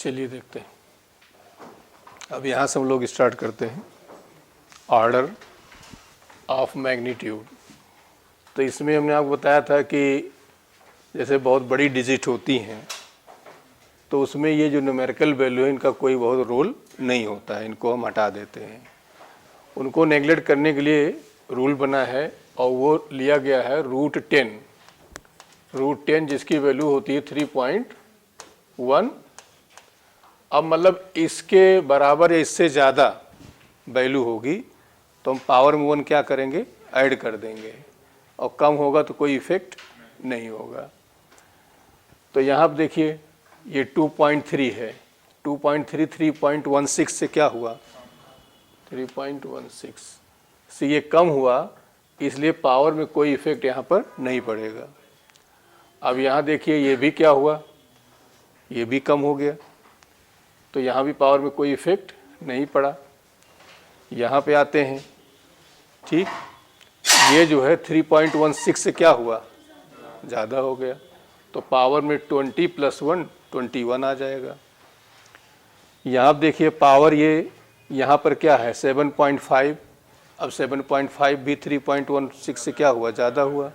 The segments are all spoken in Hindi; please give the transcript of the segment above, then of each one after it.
चलिए देखते हैं। अब यहाँ से हम लोग स्टार्ट करते हैं ऑर्डर ऑफ मैग्नीट्यूड। तो इसमें हमने आपको बताया था कि जैसे बहुत बड़ी डिजिट होती हैं तो उसमें ये जो न्यूमेरिकल वैल्यू है इनका कोई बहुत रोल नहीं होता है, इनको हम हटा देते हैं। उनको नेगलेक्ट करने के लिए रूल बना है और वो लिया गया है √10 जिसकी वैल्यू होती है 3.1। अब मतलब इसके बराबर या इससे ज़्यादा वैल्यू होगी तो हम पावर में 1 क्या करेंगे, ऐड कर देंगे, और कम होगा तो कोई इफेक्ट नहीं होगा। तो यहाँ आप देखिए ये 2.3 है, 2.3 3.16 से क्या हुआ, 3.16 से ये कम हुआ, इसलिए पावर में कोई इफेक्ट यहाँ पर नहीं पड़ेगा। अब यहाँ देखिए ये भी क्या हुआ, ये भी कम हो गया, तो यहाँ भी पावर में कोई इफेक्ट नहीं पड़ा। यहाँ पे आते हैं, ठीक, ये जो है 3.16 से क्या हुआ, ज़्यादा हो गया, तो पावर में 20 + 1 21 आ जाएगा। यहाँ आप देखिए पावर ये यहाँ पर क्या है 7.5, अब 7.5 भी 3.16 से क्या हुआ, ज़्यादा हुआ,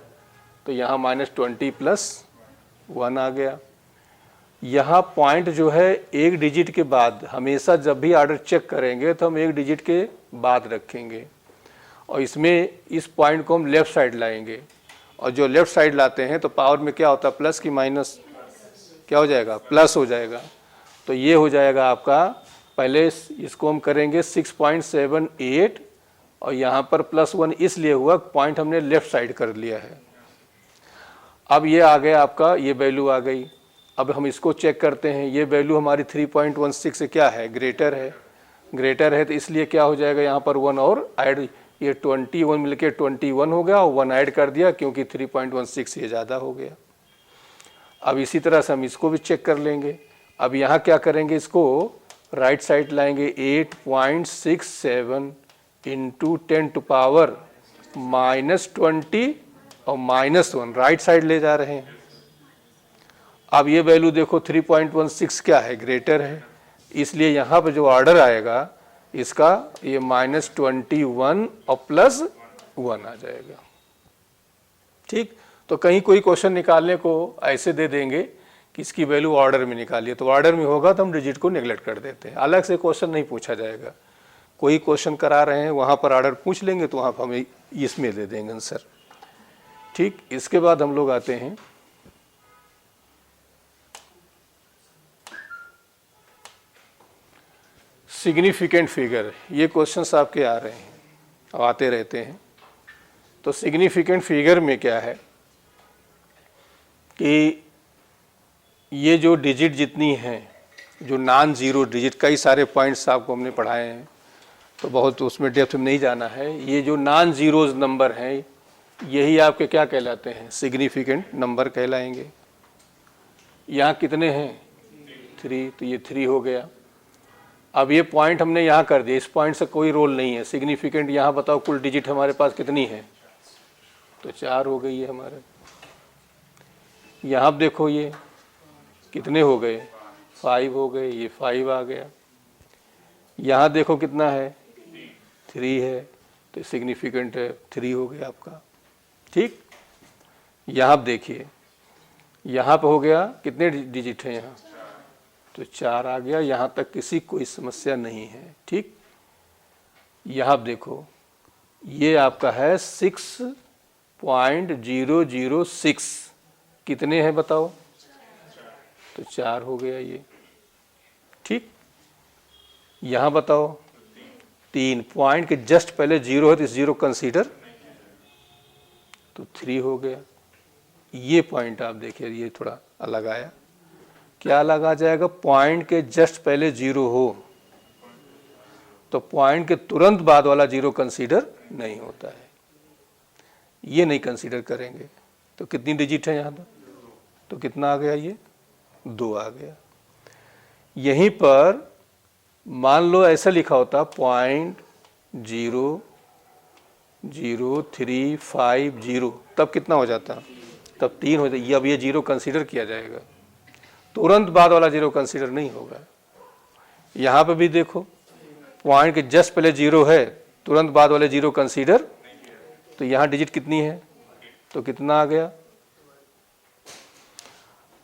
तो यहाँ -20 + 1 आ गया। यहाँ पॉइंट जो है एक डिजिट के बाद, हमेशा जब भी ऑर्डर चेक करेंगे तो हम एक डिजिट के बाद रखेंगे, और इसमें इस पॉइंट को हम लेफ़्ट साइड लाएंगे, और जो लेफ़्ट साइड लाते हैं तो पावर में क्या होता है, प्लस की माइनस, क्या हो जाएगा, प्लस हो जाएगा। तो ये हो जाएगा आपका, पहले इसको हम करेंगे 6.78, और यहाँ पर +1 इसलिए हुआ पॉइंट हमने लेफ़्ट साइड कर लिया है। अब ये आ गया आपका, ये वैल्यू आ गई। अब हम इसको चेक करते हैं, ये वैल्यू हमारी 3.16 से क्या है, ग्रेटर है, तो इसलिए क्या हो जाएगा, यहाँ पर 1 और ऐड, ये 21 मिलके 21 हो गया, और 1 ऐड कर दिया क्योंकि 3.16 ये ज़्यादा हो गया। अब इसी तरह से हम इसको भी चेक कर लेंगे। अब यहाँ क्या करेंगे, इसको राइट साइड लाएंगे, 8.67 × 10⁻⁻20 और -1 राइट साइड ले जा रहे हैं। अब ये वैल्यू देखो 3.16 क्या है, ग्रेटर है, इसलिए यहाँ पर जो ऑर्डर आएगा इसका ये -21 और +1 आ जाएगा। ठीक, तो कहीं कोई क्वेश्चन निकालने को ऐसे दे देंगे कि इसकी वैल्यू ऑर्डर में निकालिए, तो ऑर्डर में होगा तो हम डिजिट को नेगलेक्ट कर देते हैं, अलग से क्वेश्चन नहीं पूछा जाएगा। कोई क्वेश्चन करा रहे हैं वहाँ पर ऑर्डर पूछ लेंगे तो वहाँ पर हमें इसमें दे देंगे आंसर। ठीक, इसके बाद हम लोग आते हैं सिग्निफिकेंट फिगर। ये क्वेश्चंस आपके आ रहे हैं और आते रहते हैं। तो सिग्निफिकेंट फिगर में क्या है कि ये जो डिजिट जितनी हैं, जो नॉन ज़ीरो डिजिट, कई सारे पॉइंट्स आपको हमने पढ़ाए हैं तो बहुत उसमें डेप्थ में नहीं जाना है। ये जो नॉन ज़ीरोज़ नंबर हैं यही आपके क्या कहलाते हैं, सिग्निफिकेंट नंबर कहलाएंगे। यहाँ कितने हैं, 3, तो ये 3 हो गया। अब ये पॉइंट हमने यहाँ कर दिया, इस पॉइंट से कोई रोल नहीं है, सिग्निफिकेंट यहाँ बताओ कुल डिजिट हमारे पास कितनी है, तो 4 हो गई है हमारे। यहाँ देखो ये कितने हो गए, 5 हो गए, ये 5 आ गया। यहाँ देखो कितना है, 3 है, तो सिग्निफिकेंट है, 3 हो गया आपका। ठीक, यहाँ आप देखिए, यहाँ पे हो गया, कितने डिजिट हैं यहाँ, तो 4 आ गया, यहाँ तक किसी कोई समस्या नहीं है। ठीक, यहाँ आप देखो ये आपका है 6.006, कितने हैं बताओ, तो 4 हो गया ये। ठीक, यहाँ बताओ 3, पॉइंट के जस्ट पहले 0 है तो 0 कंसीडर, तो 3 हो गया। ये पॉइंट आप देखिए, ये थोड़ा अलग आया, क्या अलग आ जाएगा, पॉइंट के जस्ट पहले 0 हो तो पॉइंट के तुरंत बाद वाला 0 कंसीडर नहीं होता है, ये नहीं कंसीडर करेंगे। तो कितनी डिजिट है यहाँ, तो कितना आ गया, ये 2 आ गया। यहीं पर मान लो ऐसा लिखा होता 0.00350, तब कितना हो जाता, तब 3 हो जाता। अब ये 0 कंसीडर किया जाएगा, तुरंत बाद वाला 0 कंसीडर नहीं होगा। यहाँ पे भी देखो पॉइंट के जस्ट पहले 0 है, तुरंत बाद वाले 0 कंसीडर, तो यहाँ डिजिट कितनी है, तो कितना आ गया।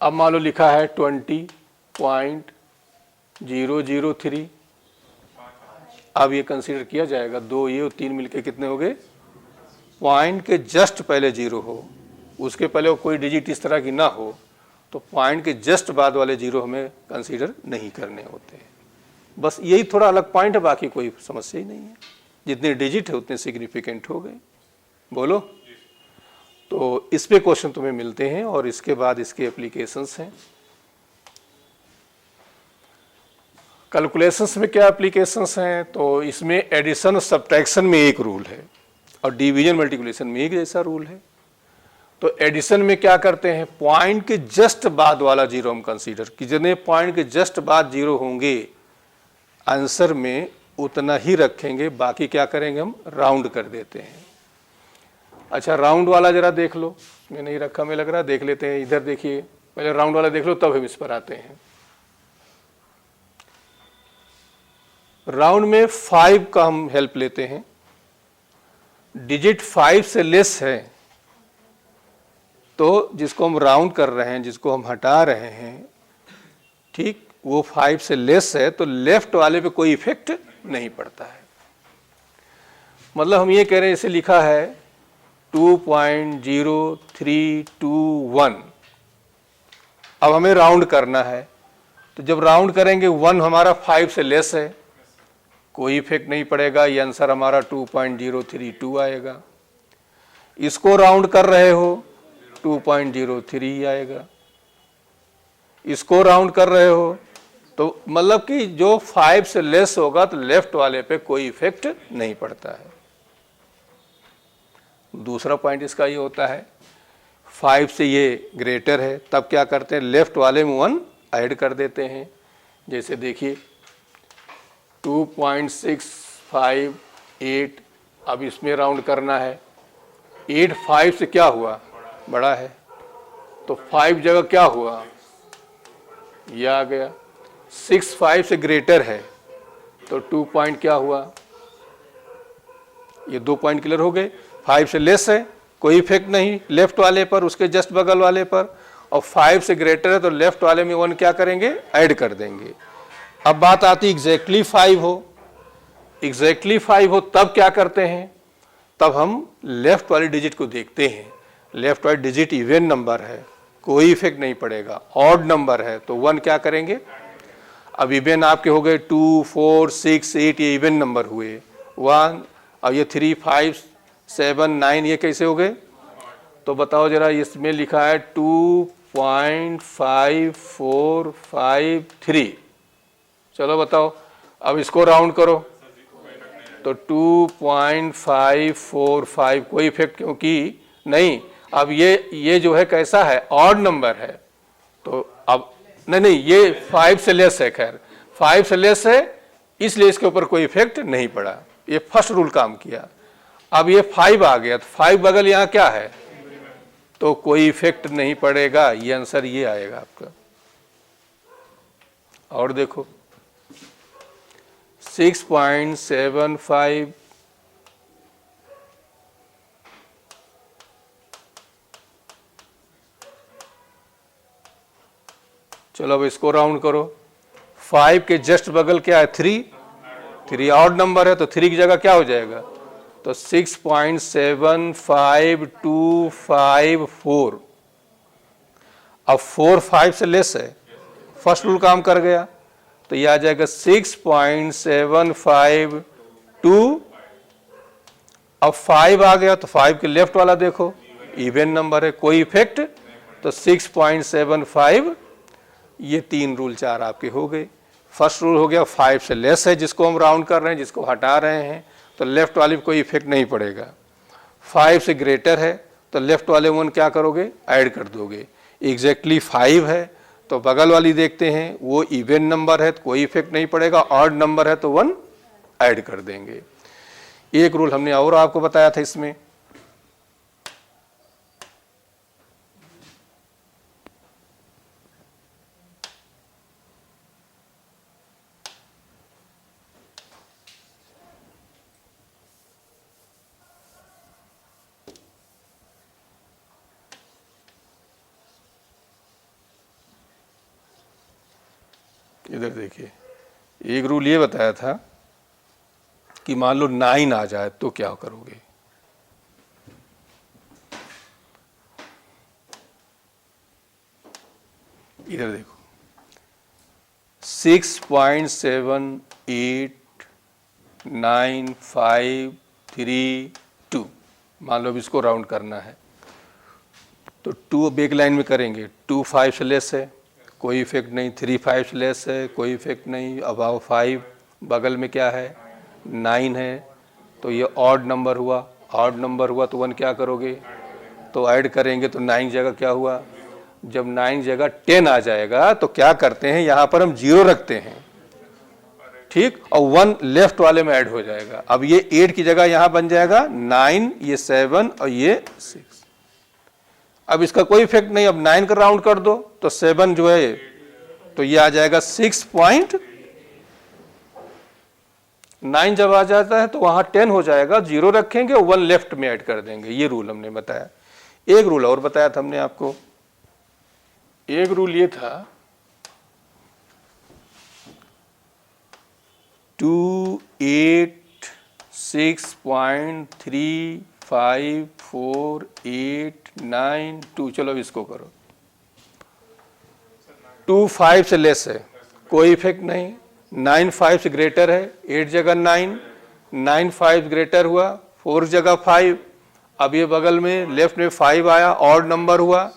अब मान लो लिखा है 20.003, अब ये कंसीडर किया जाएगा, 2 ये और 3 मिलके कितने हो गए, पॉइंट के जस्ट पहले 0 हो, उसके पहले कोई डिजिट इस तरह की ना हो, तो पॉइंट के जस्ट बाद वाले 0 हमें कंसीडर नहीं करने होते। बस यही थोड़ा अलग पॉइंट है, बाकी कोई समस्या ही नहीं है, जितने डिजिट है उतने सिग्निफिकेंट हो गए। बोलो, तो इस पे क्वेश्चन तुम्हें मिलते हैं और इसके बाद इसके एप्लीकेशंस हैं। कैलकुलेशंस में क्या एप्लीकेशंस हैं, तो इसमें एडिशन और सब्ट्रैक्शन में एक रूल है और डिवीजन मल्टीप्लिकेशन में एक जैसा रूल है। तो एडिशन में क्या करते हैं, पॉइंट के जस्ट बाद वाला 0 हम कंसीडर, कि जितने पॉइंट के जस्ट बाद 0 होंगे आंसर में उतना ही रखेंगे, बाकी क्या करेंगे हम राउंड कर देते हैं। अच्छा, राउंड वाला जरा देख लो, मैं नहीं रखा, मैं लग रहा देख लेते हैं, इधर देखिए, पहले राउंड वाला देख लो तब हम इस पर आते हैं। राउंड में 5 का हम हेल्प लेते हैं, डिजिट 5 से लेस है तो जिसको हम राउंड कर रहे हैं, जिसको हम हटा रहे हैं, ठीक, वो 5 से लेस है तो लेफ्ट वाले पे कोई इफेक्ट नहीं पड़ता है। मतलब हम ये कह रहे हैं, इसे लिखा है 2.0321, अब हमें राउंड करना है, तो जब राउंड करेंगे 1 हमारा 5 से लेस है, कोई इफेक्ट नहीं पड़ेगा, ये आंसर हमारा 2.032 आएगा। इसको राउंड कर रहे हो 2.03 आएगा, इसको राउंड कर रहे हो तो मतलब कि जो 5 से लेस होगा तो लेफ्ट वाले पे कोई इफेक्ट नहीं पड़ता है। दूसरा पॉइंट इसका ये होता है 5 से ये ग्रेटर है, तब क्या करते हैं, लेफ्ट वाले में 1 ऐड कर देते हैं। जैसे देखिए 2.658, अब इसमें राउंड करना है, 8 5 से क्या हुआ, बड़ा है, तो 5 जगह क्या हुआ, यह आ गया। 6 5 से ग्रेटर है तो 2 पॉइंट क्या हुआ, ये 2 पॉइंट क्लियर हो गए। 5 से लेस है, कोई इफेक्ट नहीं लेफ्ट वाले पर, उसके जस्ट बगल वाले पर, और 5 से ग्रेटर है तो लेफ्ट वाले में 1 क्या करेंगे, ऐड कर देंगे। अब बात आती एग्जैक्टली 5 हो, एग्जैक्टली 5 हो तब क्या करते हैं, तब हम लेफ्ट वाली डिजिट को देखते हैं, लेफ्ट वाली डिजिट इवन नंबर है, कोई इफेक्ट नहीं पड़ेगा, ऑड नंबर है तो 1 क्या करेंगे। अब इवन आपके हो गए 2 4 6 8, ये इवन नंबर हुए 1, अब ये 3 5 7 9 ये कैसे हो गए, तो बताओ जरा, इसमें लिखा है 2.5453, चलो बताओ, अब इसको राउंड करो तो 2.545, कोई इफेक्ट क्योंकि नहीं। अब ये जो है कैसा है, ऑड नंबर है, तो अब नहीं ये 5 से लेस है, खैर 5 से लेस है इसलिए इसके ऊपर कोई इफेक्ट नहीं पड़ा, ये फर्स्ट रूल काम किया। अब ये 5 आ गया तो 5 बगल यहाँ क्या है, तो कोई इफेक्ट नहीं पड़ेगा, ये आंसर ये आएगा आपका। और देखो 6.75, चलो अब इसको राउंड करो, 5 के जस्ट बगल क्या है, 3 ऑड नंबर है तो 3 की जगह क्या हो जाएगा, तो 6.75254, अब 4 5 से लेस है, फर्स्ट रूल काम कर गया, तो यह आ जाएगा 6.752, अब 5 आ गया तो 5 के लेफ्ट वाला देखो इवन नंबर है, कोई इफेक्ट, तो 6.75, ये 3 रूल 4 आपके हो गए। फर्स्ट रूल हो गया 5 से लेस है जिसको हम राउंड कर रहे हैं, जिसको हटा रहे हैं, तो लेफ्ट वाले पे कोई इफेक्ट नहीं पड़ेगा। 5 से ग्रेटर है तो लेफ्ट वाले 1 क्या करोगे, ऐड कर दोगे। एग्जैक्टली 5 है तो बगल वाली देखते हैं, वो इवन नंबर है तो कोई इफेक्ट नहीं पड़ेगा, ऑड नंबर है तो 1 ऐड कर देंगे। एक रूल हमने और आपको बताया था इसमें, इधर देखिए, एक रूल ये बताया था कि मान लो 9 आ जाए तो क्या करोगे। इधर देखो 6.789532, मान लो अब इसको राउंड करना है तो 2 बेक लाइन में करेंगे। 2 5 से लेस है, कोई इफेक्ट नहीं। 3 5 से लेस है, कोई इफेक्ट नहीं। अबाव 5, बगल में क्या है 9 है, तो ये ऑड नंबर हुआ। ऑड नंबर हुआ तो 1 क्या करोगे, तो ऐड करेंगे तो 9 जगह क्या हुआ। जब 9 जगह 10 आ जाएगा तो क्या करते हैं, यहाँ पर हम 0 रखते हैं, ठीक, और 1 लेफ्ट वाले में ऐड हो जाएगा। अब ये 8 की जगह यहाँ बन जाएगा 9, ये 7 और ये 6। अब इसका कोई इफेक्ट नहीं। अब 9 का राउंड कर दो तो 7 जो है तो ये आ जाएगा 6.9। जब आ जाता है तो वहां 10 हो जाएगा, 0 रखेंगे और 1 लेफ्ट में ऐड कर देंगे। ये रूल हमने बताया। एक रूल और बताया था हमने आपको। एक रूल ये था 286.3548992। चलो अब इसको करो। 2 5 से लेस है, कोई इफेक्ट नहीं। 9 5 से ग्रेटर है, 8 जगह 9, 9 5 ग्रेटर हुआ, 4 जगह 5। अब ये बगल में लेफ्ट में 5 आया, ऑड नंबर हुआ,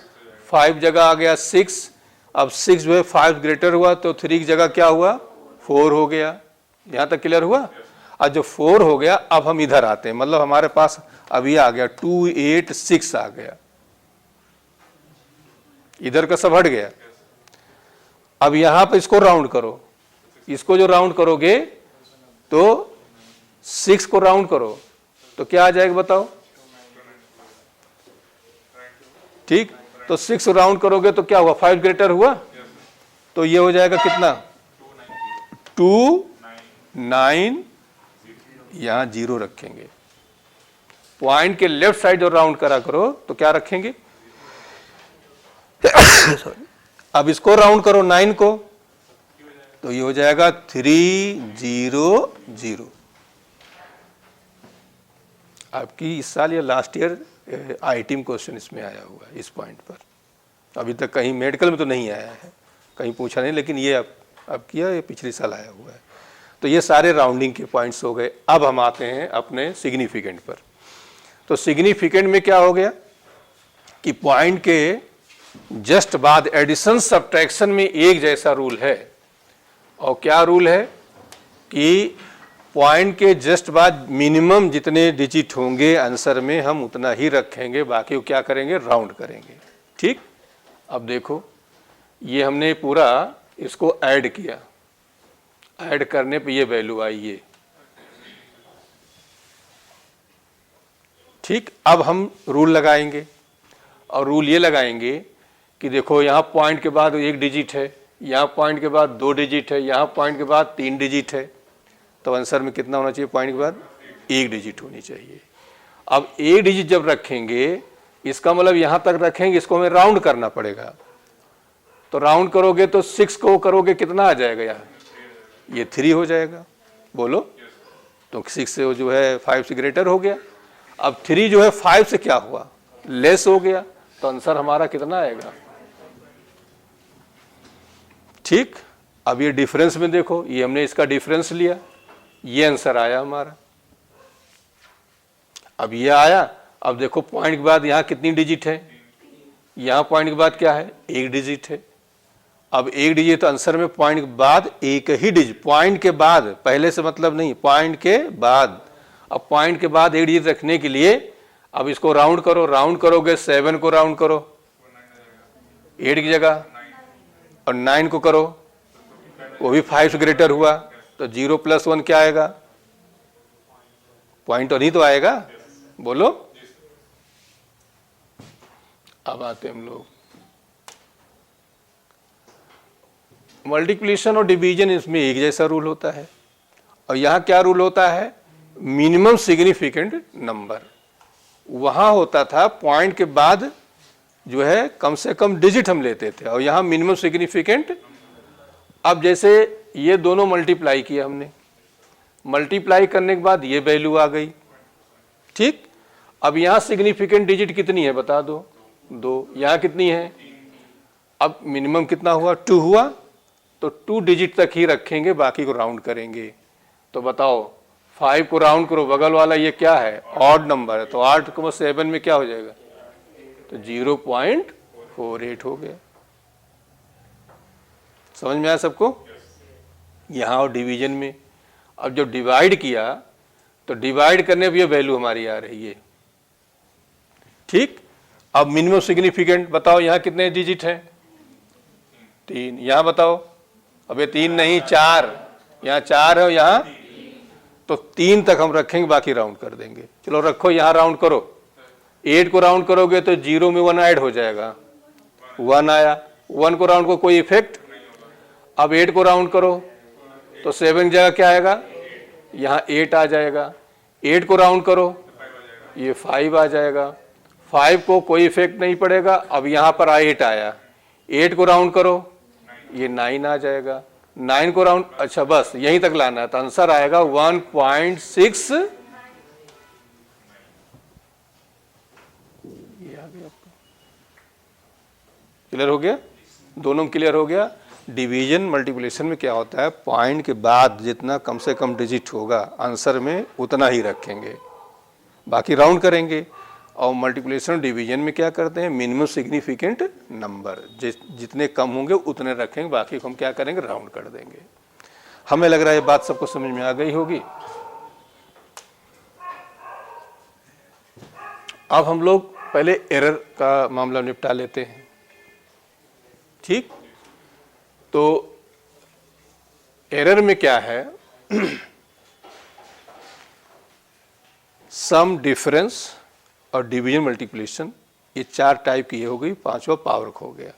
5 जगह आ गया 6। अब 6 जो है 5 ग्रेटर हुआ तो 3 की जगह क्या हुआ 4 हो गया। यहां तक क्लियर हुआ। अब जो 4 हो गया, अब हम इधर आते हैं, मतलब हमारे पास अब ये आ गया 286 आ गया, इधर का सब हट गया। अब यहां पर इसको राउंड करो। इसको जो राउंड करोगे तो 6 को राउंड करो तो क्या आ जाएगा बताओ, ठीक। तो 6 राउंड करोगे तो क्या हुआ, 5 ग्रेटर हुआ, तो ये हो जाएगा कितना 2 9। यहां 0 रखेंगे। पॉइंट के लेफ्ट साइड जो राउंड करा करो तो क्या रखेंगे अब इसको राउंड करो 9 को, तो ये हो जाएगा 300। आपकी इस साल या लास्ट ईयर आईटी में क्वेश्चन इसमें आया हुआ है इस पॉइंट पर। अभी तक कहीं मेडिकल में तो नहीं आया है, कहीं पूछा नहीं, लेकिन ये अब किया, ये पिछले साल आया हुआ है। तो ये सारे राउंडिंग के पॉइंट्स हो गए। अब हम आते हैं अपने सिग्निफिकेंट पर। तो सिग्निफिकेंट में क्या हो गया कि पॉइंट के जस्ट बाद एडिशन सब्ट्रैक्शन में एक जैसा रूल है। और क्या रूल है कि पॉइंट के जस्ट बाद मिनिमम जितने डिजिट होंगे आंसर में हम उतना ही रखेंगे, बाकी वो क्या करेंगे राउंड करेंगे, ठीक। अब देखो ये हमने पूरा इसको ऐड किया, ऐड करने पे ये वैल्यू आई ये, ठीक। अब हम रूल लगाएंगे और रूल ये लगाएंगे कि देखो यहाँ पॉइंट के बाद 1 डिजिट है, यहाँ पॉइंट के बाद 2 डिजिट है, यहाँ पॉइंट के बाद 3 डिजिट है, तो आंसर में कितना होना चाहिए, पॉइंट के बाद 1 डिजिट होनी चाहिए। अब 1 डिजिट जब रखेंगे इसका मतलब यहाँ तक रखेंगे, इसको हमें राउंड करना पड़ेगा। तो राउंड करोगे तो 6 को करोगे कितना आ जाएगा यहाँ, ये 3 हो जाएगा, बोलो। तो 6 से जो है 5 से ग्रेटर हो गया। अब 3 जो है 5 से क्या हुआ, लेस हो गया, तो आंसर हमारा कितना आएगा, ठीक। अब ये डिफरेंस में देखो, ये हमने इसका डिफरेंस लिया, ये आंसर आया हमारा। अब ये आया। अब देखो पॉइंट के बाद यहाँ कितनी डिजिट है, यहाँ पॉइंट के बाद क्या है 1 डिजिट है। अब 1 डिजिट तो आंसर में पॉइंट के बाद एक ही डिजिट, पॉइंट के बाद, पहले से मतलब नहीं, पॉइंट के बाद। अब पॉइंट के बाद 1 डिजिट रखने के लिए अब इसको राउंड करो, राउंड करोगे 7 को राउंड करो 8 की जगह, और 9 को करो, वो भी 5 से ग्रेटर हुआ, तो 0 + 1 क्या आएगा, पॉइंट नहीं तो आएगा, बोलो। अब आते हम लोग मल्टीप्लिकेशन और डिवीजन, इसमें एक जैसा रूल होता है। और यहाँ क्या रूल होता है, मिनिमम सिग्निफिकेंट नंबर। वहाँ होता था पॉइंट के बाद जो है कम से कम डिजिट हम लेते थे, और यहाँ मिनिमम सिग्निफिकेंट अब जैसे ये दोनों मल्टीप्लाई किया हमने, मल्टीप्लाई करने के बाद ये वैल्यू आ गई, ठीक। अब यहाँ सिग्निफिकेंट डिजिट कितनी है बता दो, 2। यहाँ कितनी है, अब मिनिमम कितना हुआ, 2 हुआ, तो 2 डिजिट तक ही रखेंगे, बाकी को राउंड करेंगे। तो बताओ 5 को राउंड करो, बगल वाला ये क्या है, ऑड नंबर है, तो 8 को 7 में क्या हो जाएगा, तो 0.48 हो गया। समझ में आया सबको। यहाँ और डिवीजन में अब जब डिवाइड किया तो डिवाइड करने पर ये वैल्यू हमारी आ रही है, ठीक। अब मिनिमम सिग्निफिकेंट बताओ, यहाँ कितने डिजिट हैं, 3। यहाँ बताओ, अब ये 3 नहीं 4, यहाँ 4 है और यहाँ, तो 3 तक हम रखेंगे, बाकी राउंड कर देंगे। चलो रखो, यहाँ राउंड करो, 8 को राउंड करोगे तो 0 में 1 ऐड हो जाएगा, 1 आया, 1 को राउंड को कोई इफेक्ट। अब 8 को राउंड करो तो 7 की जगह क्या आएगा, यहाँ 8 आ जाएगा। 8 को राउंड करो, ये 5 आ जाएगा, 5 को कोई इफेक्ट नहीं पड़ेगा। अब यहाँ पर 8 आया, 8 को राउंड करो, ये 9 आ जाएगा, 9 को राउंड, अच्छा बस यहीं तक लाना है, तो आंसर आएगा 1.6। ये आ गया आपका, क्लियर हो गया, दोनों क्लियर हो गया। डिवीजन मल्टीप्लिकेशन में क्या होता है, पॉइंट के बाद जितना कम से कम डिजिट होगा आंसर में उतना ही रखेंगे, बाकी राउंड करेंगे। और मल्टीप्लिकेशन डिवीजन में क्या करते हैं, मिनिमम सिग्निफिकेंट नंबर जितने कम होंगे उतने रखेंगे, बाकी को हम क्या करेंगे, राउंड कर देंगे। हमें लग रहा है ये बात सबको समझ में आ गई होगी। अब हम लोग पहले एरर का मामला निपटा लेते हैं, ठीक। तो एरर में क्या है, सम, डिफरेंस और डिवीजन मल्टीप्लिकेशन, ये 4 टाइप की हो गई, 5वां पावर खो गया।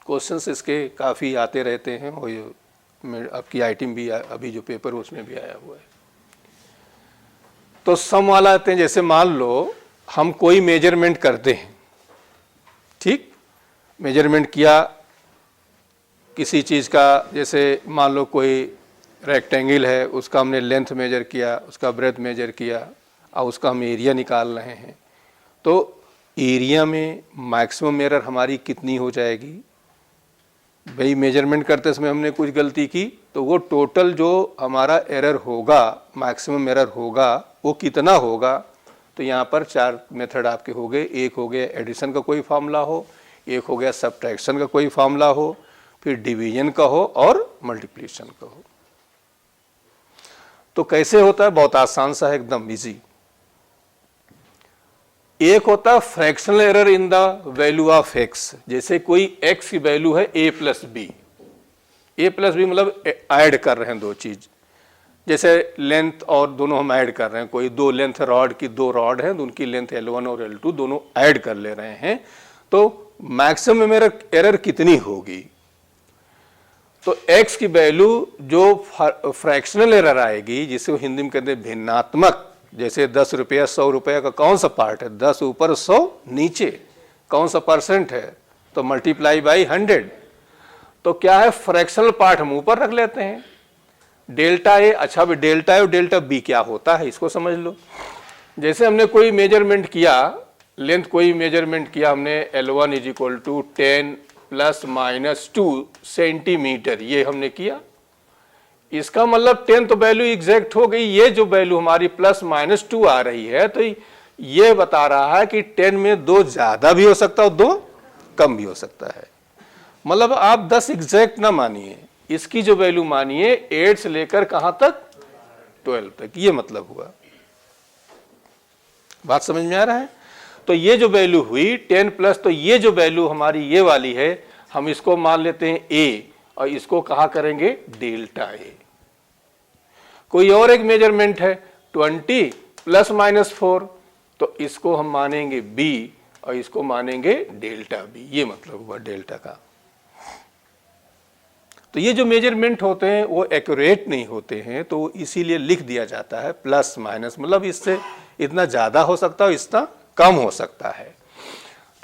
क्वेश्चंस इसके काफ़ी आते रहते हैं, और ये आपकी आइटम भी अभी जो पेपर उसमें भी आया हुआ है। तो सम वाला आते हैं, जैसे मान लो हम कोई मेजरमेंट करते हैं, ठीक। मेजरमेंट किया किसी चीज़ का, जैसे मान लो कोई रेक्टेंगल है, उसका हमने लेंथ मेजर किया, उसका ब्रेथ मेजर किया, और उसका हम एरिया निकाल रहे हैं। तो एरिया में मैक्सिमम एरर हमारी कितनी हो जाएगी, भाई मेजरमेंट करते समय हमने कुछ गलती की, तो वो टोटल जो हमारा एरर होगा, मैक्सिमम एरर होगा, वो कितना होगा। तो यहाँ पर 4 मेथड आपके हो गए। एक हो गया एडिशन का कोई फार्मूला हो, एक हो गया सब्ट्रैक्शन का कोई फार्मूला हो, फिर डिवीजन का हो और मल्टीप्लिकेशन का हो। तो कैसे होता है, बहुत आसान सा है, एकदम इजी। एक होता है fractional error in the value of X, जैसे कोई एक्स की वैल्यू है a plus B, a plus B मतलब ऐड कर रहे हैं 2 चीज, जैसे लेंथ और दोनों हम ऐड कर रहे हैं, कोई 2 लेंथ रॉड की 2 रॉड है, उनकी लेंथ L1 और L2 दोनों ऐड कर ले रहे हैं, तो मैक्सिमम एरर कितनी होगी। तो x की वैल्यू जो फ्रैक्शनल एरर आएगी, जिसे हिंदी में कहते हैं भिन्नात्मक, जैसे 10 रुपया 100 रुपया का कौन सा पार्ट है, 10 ऊपर 100 नीचे, कौन सा परसेंट है, तो मल्टीप्लाई बाई 100। तो क्या है, फ्रैक्शनल पार्ट हम ऊपर रख लेते हैं, डेल्टा ए। अच्छा भी डेल्टा ए और डेल्टा बी क्या होता है, इसको समझ लो। जैसे हमने कोई मेजरमेंट किया, लेंथ कोई मेजरमेंट किया हमने, L1 is equal to 10 ± 2 centimetre, ये हमने किया। इसका मतलब 10 तो वैल्यू एग्जैक्ट हो गई, ये जो वैल्यू हमारी ±2 आ रही है, तो ये बता रहा है कि 10 में 2 ज्यादा भी हो सकता है और 2 कम भी हो सकता है। मतलब आप 10 एग्जैक्ट ना मानिए, इसकी जो वैल्यू मानिए 8 से लेकर कहां तक, 12 तक, ये मतलब हुआ। बात समझ में आ रहा है। तो ये जो वैल्यू हुई 10 प्लस, तो ये जो वैल्यू हमारी ये वाली है, हम इसको मान लेते हैं a, और इसको कहा करेंगे डेल्टा ए। कोई और एक मेजरमेंट है 20 ± 4, तो इसको हम मानेंगे b और इसको मानेंगे डेल्टा b, ये मतलब हुआ डेल्टा का। तो ये जो मेजरमेंट होते हैं वो एक्यूरेट नहीं होते हैं, तो इसीलिए लिख दिया जाता है ±, मतलब इससे इतना ज्यादा हो सकता है, इतना कम हो सकता है।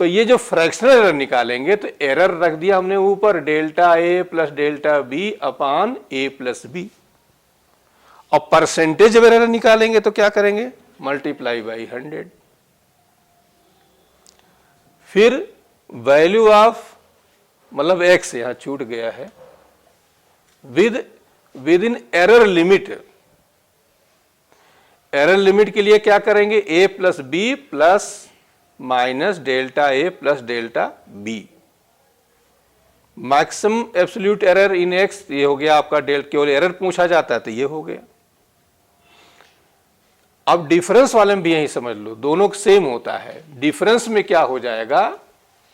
तो ये जो फ्रैक्शनल एरर निकालेंगे तो एरर रख दिया हमने ऊपर delta A plus delta B upon A plus B, और परसेंटेज ऑफ एरर निकालेंगे तो क्या करेंगे, मल्टीप्लाई बाई 100। फिर वैल्यू ऑफ मतलब एक्स यहां छूट गया है, within error limit. Error limit के लिए क्या करेंगे, A plus B plus minus delta A plus delta B. Maximum absolute error in X ये हो गया आपका, केवल एरर पूछा जाता है तो ये हो गया। अब डिफरेंस वाले में भी यही समझ लो, दोनों सेम होता है। डिफरेंस में क्या हो जाएगा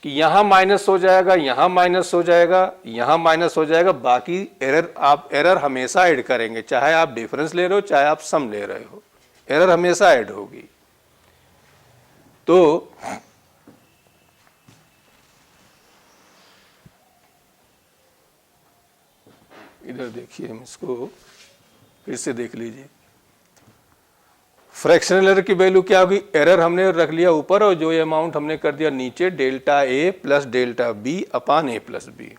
कि यहां माइनस हो जाएगा, यहां माइनस हो जाएगा, यहां माइनस हो जाएगा, बाकी एरर आप एरर हमेशा ऐड करेंगे, चाहे आप डिफरेंस ले रहे हो चाहे आप सम ले रहे हो, एरर हमेशा ऐड होगी। तो इधर देखिए, हम इसको फिर से देख लीजिए। फ्रैक्शनल एरर की वैल्यू क्या होगी, एरर हमने रख लिया ऊपर और जो अमाउंट हमने कर दिया नीचे, delta A plus delta B upon A plus B.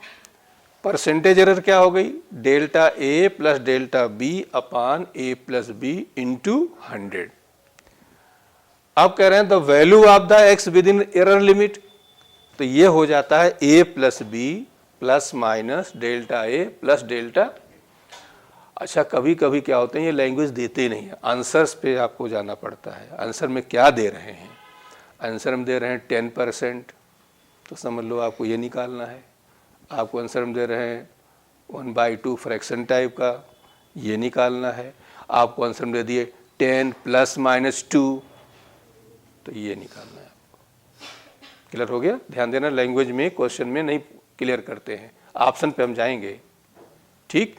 Percentage error क्या हो गई, delta A plus delta B upon A plus B into 100। अब कह रहे हैं the value of the X within error limit, तो ये हो जाता है A plus B plus minus delta A plus delta. अच्छा, कभी कभी क्या होते हैं ये लैंग्वेज देते ही नहीं है, आंसर्स पे आपको जाना पड़ता है। आंसर में क्या दे रहे हैं, आंसर में दे रहे हैं 10%, तो समझ लो आपको ये निकालना है। आपको आंसर में दे रहे हैं 1/2 फ्रैक्शन टाइप का, ये निकालना है। आपको आंसर में दे दिए 10 प्लस माइनस 2, तो ये निकालना है आपको। क्लियर हो गया? ध्यान देना, लैंग्वेज में क्वेश्चन में नहीं क्लियर करते हैं, ऑप्शन पे हम जाएंगे। ठीक,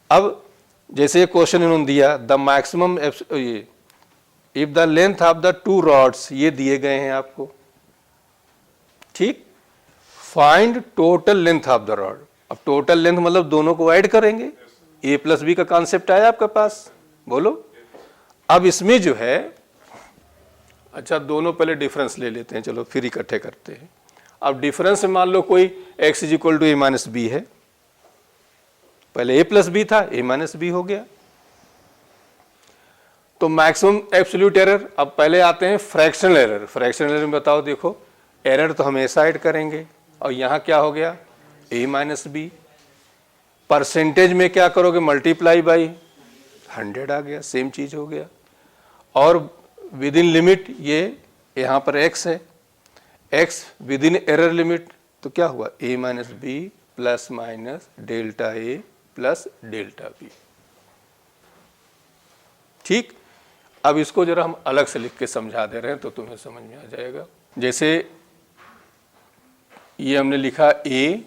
अब जैसे क्वेश्चन इन्होंने दिया, the maximum if the length of the 2 rods, ये दिए गए हैं आपको। ठीक, find total length of the rod. अब टोटल लेंथ मतलब दोनों को ऐड करेंगे, ए प्लस बी का कॉन्सेप्ट आया आपके पास, बोलो। अब इसमें जो है, अच्छा दोनों पहले डिफरेंस ले लेते हैं, चलो फिर इकट्ठे करते हैं। अब डिफरेंस में मान लो कोई x = a माइनस बी है, पहले a प्लस बी था, a माइनस बी हो गया। तो मैक्सिमम एब्सोल्यूट एरर, अब पहले आते हैं फ्रैक्शनल एरर। फ्रैक्शनल एरर में बताओ, देखो एरर तो हमेशा ऐड करेंगे, और यहां क्या हो गया, a माइनस बी। परसेंटेज में क्या करोगे, मल्टीप्लाई बाई 100 आ गया, सेम चीज हो गया। और विद इन लिमिट, ये यहां पर x है, x within error limit, तो क्या हुआ, a minus B plus minus delta A plus delta B. ठीक, अब इसको जरा हम अलग से लिख के समझा दे रहे हैं तो तुम्हें समझ में आ जाएगा। जैसे ये हमने लिखा ए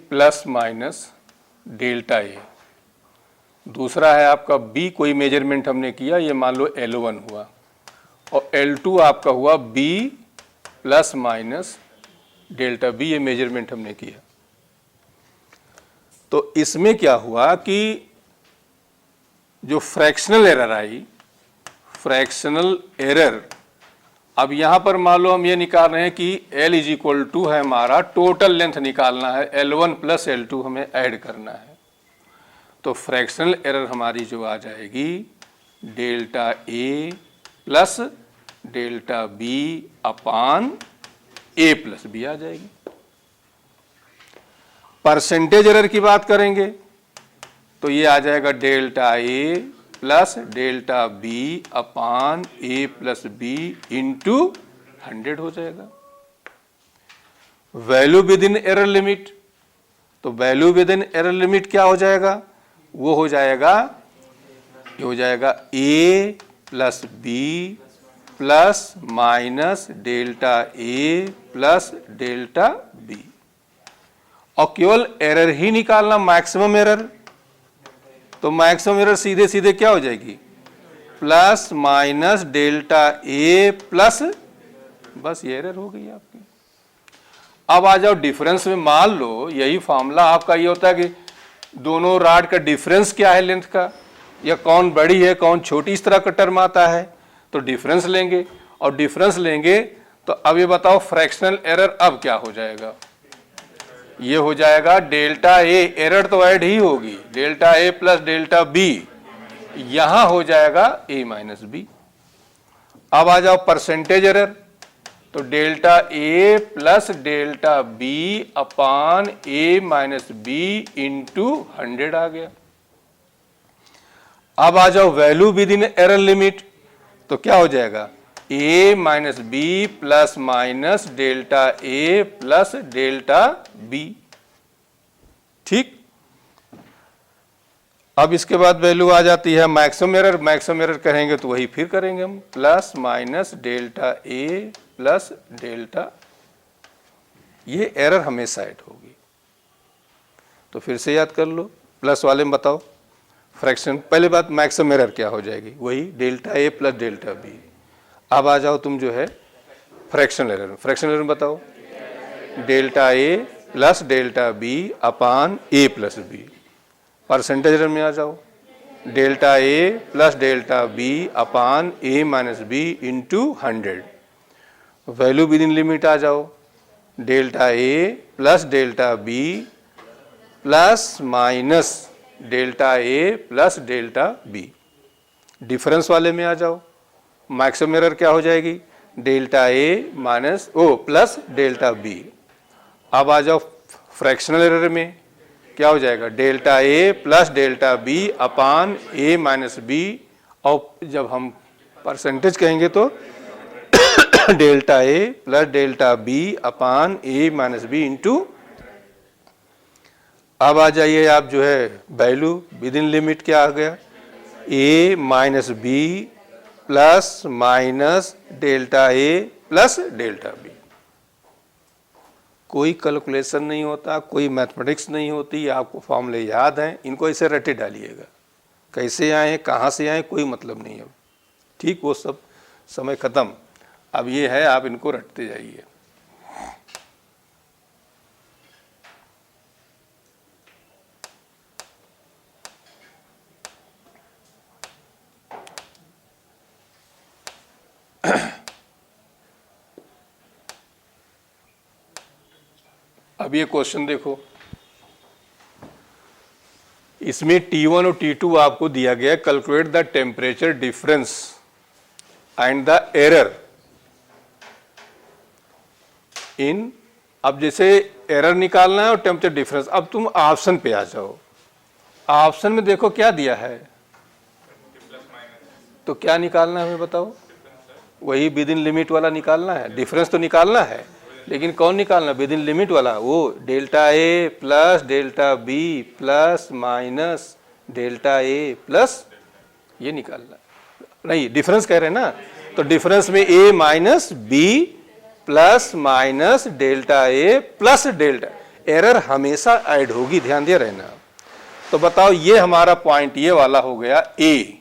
प्लस माइनस डेल्टा ए। दूसरा है आपका बी, कोई मेजरमेंट हमने किया, ये मान लो L1 हुआ, और L2 आपका हुआ B plus minus delta B, ये मेजरमेंट हमने किया। तो इसमें क्या हुआ कि जो फ्रैक्शनल एरर आई, फ्रैक्शनल एरर, अब यहां पर मान लो हम ये निकाल रहे हैं कि L = है हमारा, टोटल लेंथ निकालना है, L1 प्लस L2 हमें ऐड करना है। तो फ्रैक्शनल एरर हमारी जो आ जाएगी, delta A plus delta B upon A plus B आ जाएगी। परसेंटेज एरर की बात करेंगे तो ये आ जाएगा delta A plus delta B upon A plus B into 100 हो जाएगा। Value within error limit, तो value within error limit क्या हो जाएगा, वो हो जाएगा, ये हो जाएगा a plus B plus minus delta A plus delta B, और केवल एरर ही निकालना, मैक्सिमम एरर। तो मैक्सिमम एरर सीधे सीधे क्या हो जाएगी, plus minus delta A plus, बस ये एरर हो गई आपकी। अब आ जाओ डिफरेंस में, मान लो यही फॉर्मूला आपका ये होता है कि दोनों रॉड का डिफरेंस क्या है लेंथ का, या कौन बड़ी है कौन छोटी, इस तरह का टर्म आता है तो डिफरेंस लेंगे, और डिफरेंस लेंगे तो अब ये बताओ फ्रैक्शनल एरर अब क्या हो जाएगा, ये हो जाएगा डेल्टा ए, एरर तो ऐड ही होगी, delta A plus delta B, यहां हो जाएगा ए माइनस बी। अब आ जाओ परसेंटेज एरर, तो delta A plus delta B upon A minus B into 100 आ गया। अब आ जाओ value within error limit, तो क्या हो जाएगा A minus B plus minus delta A plus delta B. ठीक, अब इसके बाद वैल्यू आ जाती है मैक्सिमम एरर, मैक्सिमम एरर करेंगे तो वही फिर करेंगे हम, plus minus delta A plus delta, ये एरर हमेशा ऐड होगी। तो फिर से याद कर लो, प्लस वाले में बताओ फ्रैक्शन, पहले बात मैक्सिमम एरर क्या हो जाएगी, वही delta A plus delta B. अब आ जाओ तुम जो है फ्रैक्शनल एरर, फ्रैक्शनल एरर बताओ delta A plus delta B upon A plus B. Percentage error में आ जाओ delta A plus delta B upon A minus B into 100। Value within limit आ जाओ delta A plus delta B plus minus delta A plus delta B. Difference वाले में आ जाओ, मैक्सिमम एरर क्या हो जाएगी delta A minus O plus delta B. अब आ जाओ फ्रैक्शनल एरर में, क्या हो जाएगा delta A plus delta B upon A minus B, और जब हम परसेंटेज कहेंगे तो delta A plus delta B upon A minus B into. अब आ जाइए आप जो है वैल्यू विद इन लिमिट क्या आ गया A minus B plus minus delta A plus delta B. कोई कैलकुलेशन नहीं होता, कोई मैथमेटिक्स नहीं होती, आपको फॉर्मूले याद हैं, इनको ऐसे रटे डालिएगा, कैसे आए कहाँ से आए कोई मतलब नहीं है। ठीक, वो सब समय ख़त्म, अब ये है आप इनको रटते जाइए। अब ये क्वेश्चन देखो, इसमें T1 और T2 आपको दिया गया, calculate the temperature difference and the error in. अब जैसे एरर निकालना है और टेम्परेचर डिफरेंस, अब तुम ऑप्शन पे आ जाओ, ऑप्शन में देखो क्या दिया है, तो क्या निकालना है हमें बताओ, वही विद इन लिमिट वाला निकालना है, डिफरेंस तो निकालना है लेकिन कौन निकालना विद इन लिमिट वाला, वो delta A plus delta B plus minus delta A plus, ये निकालना नहीं, डिफरेंस कह रहे हैं ना, तो डिफरेंस में A minus B plus minus delta A plus delta, error हमेशा ऐड होगी, ध्यान दिए रहना। तो बताओ ये हमारा पॉइंट ये वाला हो गया ए,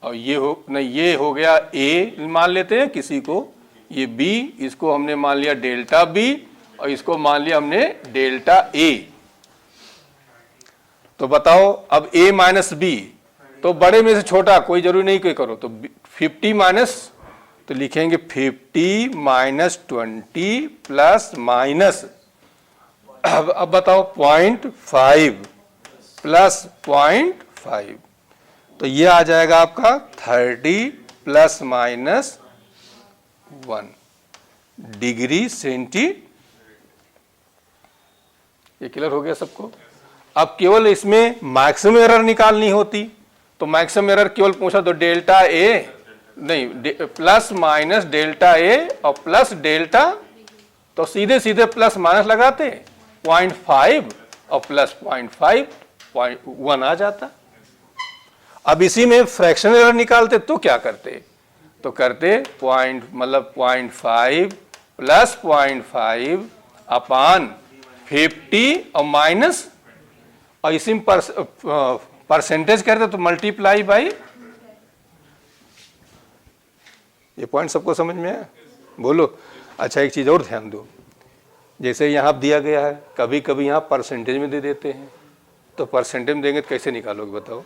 और ये हो नहीं, ये हो गया ए मान लेते हैं किसी को, ये बी, इसको हमने मान लिया डेल्टा बी, और इसको मान लिया हमने डेल्टा ए। तो बताओ अब ए माइनस बी, तो बड़े में से छोटा कोई जरूरी नहीं कोई करो, तो 50 माइनस, तो लिखेंगे 50 माइनस 20 प्लस माइनस, अब बताओ 0.5 प्लस 0.5, तो ये आ जाएगा आपका 30 प्लस माइनस 1 डिग्री सेंटीग्रेड। ये क्लियर हो गया सबको। अब केवल इसमें मैक्सिमम एरर निकालनी होती, तो मैक्सिमम एरर केवल पूछा तो डेल्टा ए नहीं, प्लस माइनस डेल्टा ए और प्लस डेल्टा, तो सीधे सीधे प्लस माइनस लगाते 0.5 और प्लस 0.5 0.1 आ जाता। अब इसी में फ्रैक्शन एरर निकालते तो क्या करते, तो करते मतलब 0.5 प्लस 0.5 अपान 50 और माइनस, और इसी में परसेंटेज करते तो मल्टीप्लाई बाई। ये पॉइंट सबको समझ में आया, बोलो। अच्छा एक चीज़ और ध्यान दो, जैसे यहाँ दिया गया है, कभी कभी यहाँ परसेंटेज में दे देते हैं, तो परसेंटेज में देंगे तो कैसे निकालोगे बताओ,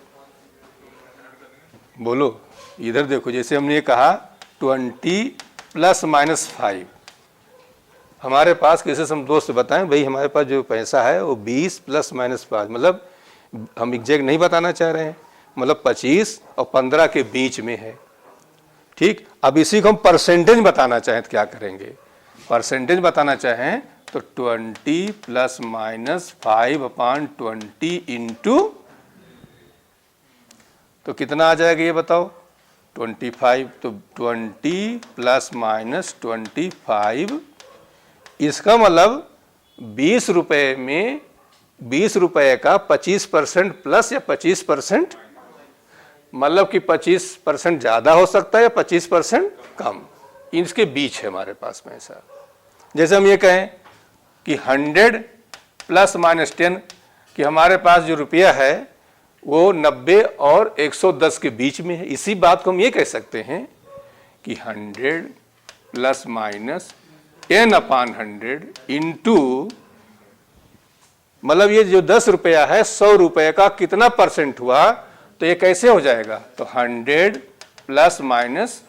बोलो। इधर देखो, जैसे हमने ये कहा 20 प्लस माइनस 5, हमारे पास किसी से हम दोस्त बताएं भाई हमारे पास जो पैसा है वो 20 प्लस माइनस 5, मतलब हम एग्जैक्ट नहीं बताना चाह रहे हैं, मतलब 25 और 15 के बीच में है। ठीक, अब इसी को हम परसेंटेज बताना चाहें तो क्या करेंगे, परसेंटेज बताना चाहें तो 20 प्लस माइनस 5/20 इंटू, तो कितना आ जाएगा ये बताओ, 25। तो 20 प्लस माइनस 25, इसका मतलब 20 रुपये में 20 रुपये का 25% प्लस या 25%, मतलब कि 25% ज़्यादा हो सकता है या 25% कम, इसके बीच है हमारे पास पैसा। जैसे हम ये कहें कि 100 प्लस माइनस 10, कि हमारे पास जो रुपया है वो 90 और 110 के बीच में है। इसी बात को हम ये कह सकते हैं कि 100 प्लस माइनस 10/100 इंटू, मतलब ये जो 10 रुपया है 100 रुपये का कितना परसेंट हुआ, तो ये कैसे हो जाएगा, तो 100 प्लस माइनस,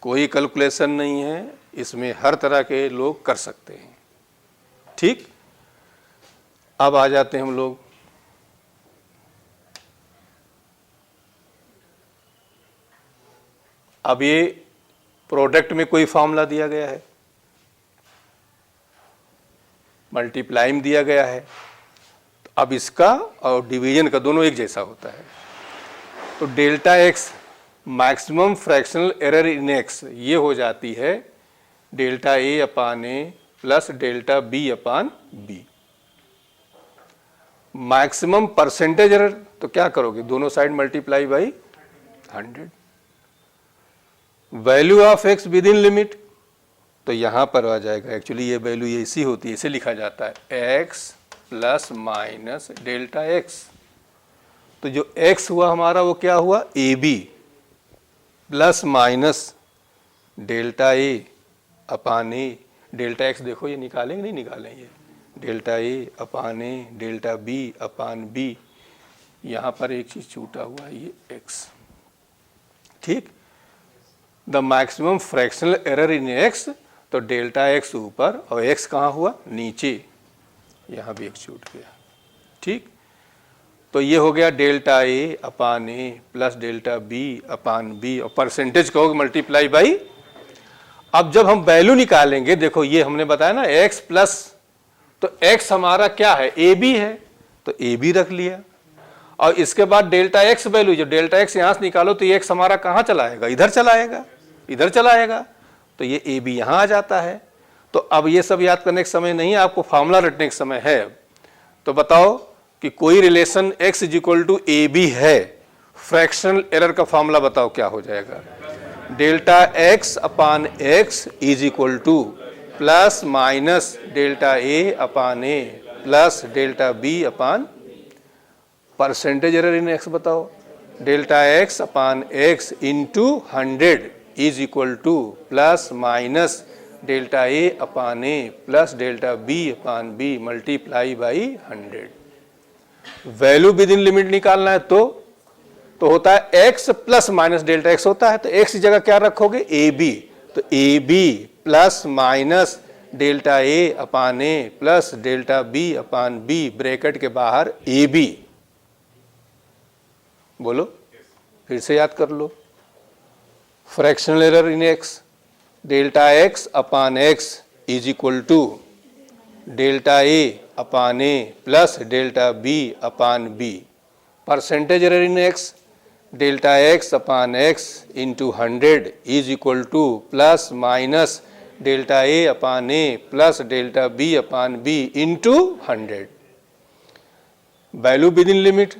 कोई कैलकुलेशन नहीं है इसमें, हर तरह के लोग कर सकते हैं। ठीक, अब आ जाते हैं हम लोग, अब ये प्रोडक्ट में कोई फॉर्मूला दिया गया है, मल्टीप्लाई में दिया गया है, तो अब इसका और डिवीजन का दोनों एक जैसा होता है। तो delta x maximum fractional error in X, ये हो जाती है delta A upon A plus delta B upon B. Maximum percentage error, तो क्या करोगे, दोनों side multiply by 100। Value of x within limit, तो यहां पर आ जाएगा, एक्चुअली ये वैल्यू ये इसी होती है, इसे लिखा जाता है X plus minus delta X. तो जो एक्स हुआ हमारा वो क्या हुआ, A B plus minus delta A upon A, delta X देखो ये निकालेंगे नहीं निकालेंगे, delta A upon A delta B upon B, यहाँ पर एक चीज़ छूटा हुआ है ये एक्स। ठीक, the maximum fractional error in x, तो डेल्टा एक्स ऊपर और एक्स कहाँ हुआ, नीचे, यहाँ भी एक छूट गया। ठीक, तो ये हो गया delta A upon A plus delta B upon B, और परसेंटेज कहोगे मल्टीप्लाई बाई। अब जब हम वैल्यू निकालेंगे, देखो ये हमने बताया ना x प्लस, तो x हमारा क्या है, ए बी है, तो ए बी रख लिया, और इसके बाद डेल्टा x वैल्यू, जो डेल्टा x यहां से निकालो तो ये x हमारा कहाँ चला आएगा, इधर चला आएगा, इधर चला आएगा, तो ये ए बी यहां आ जाता है। तो अब ये सब याद करने के समय नहीं है, आपको फॉर्मूला रटने के समय है। तो बताओ कि कोई relation x is equal to A B है, फ्रैक्शनल एरर का फॉर्मूला बताओ क्या हो जाएगा, delta x upon x is equal to plus minus delta A upon A plus delta B upon, percentage error in x बताओ, delta x upon x into 100 is equal to plus minus delta A upon A plus delta B upon B multiply by 100। Value within limit निकालना है तो होता है x plus minus delta x होता है, तो x की जगह क्या रखोगे, ए बी, तो A B plus minus delta A upon A plus delta B upon B, bracket के बाहर ए बी। बोलो, फिर से याद कर लो, fractional error in X, delta X upon X is equal to delta A upon A plus delta B upon B, percentage error in X, delta X upon X into 100 is equal to plus minus delta A upon A plus delta B upon B into 100। Value within limit,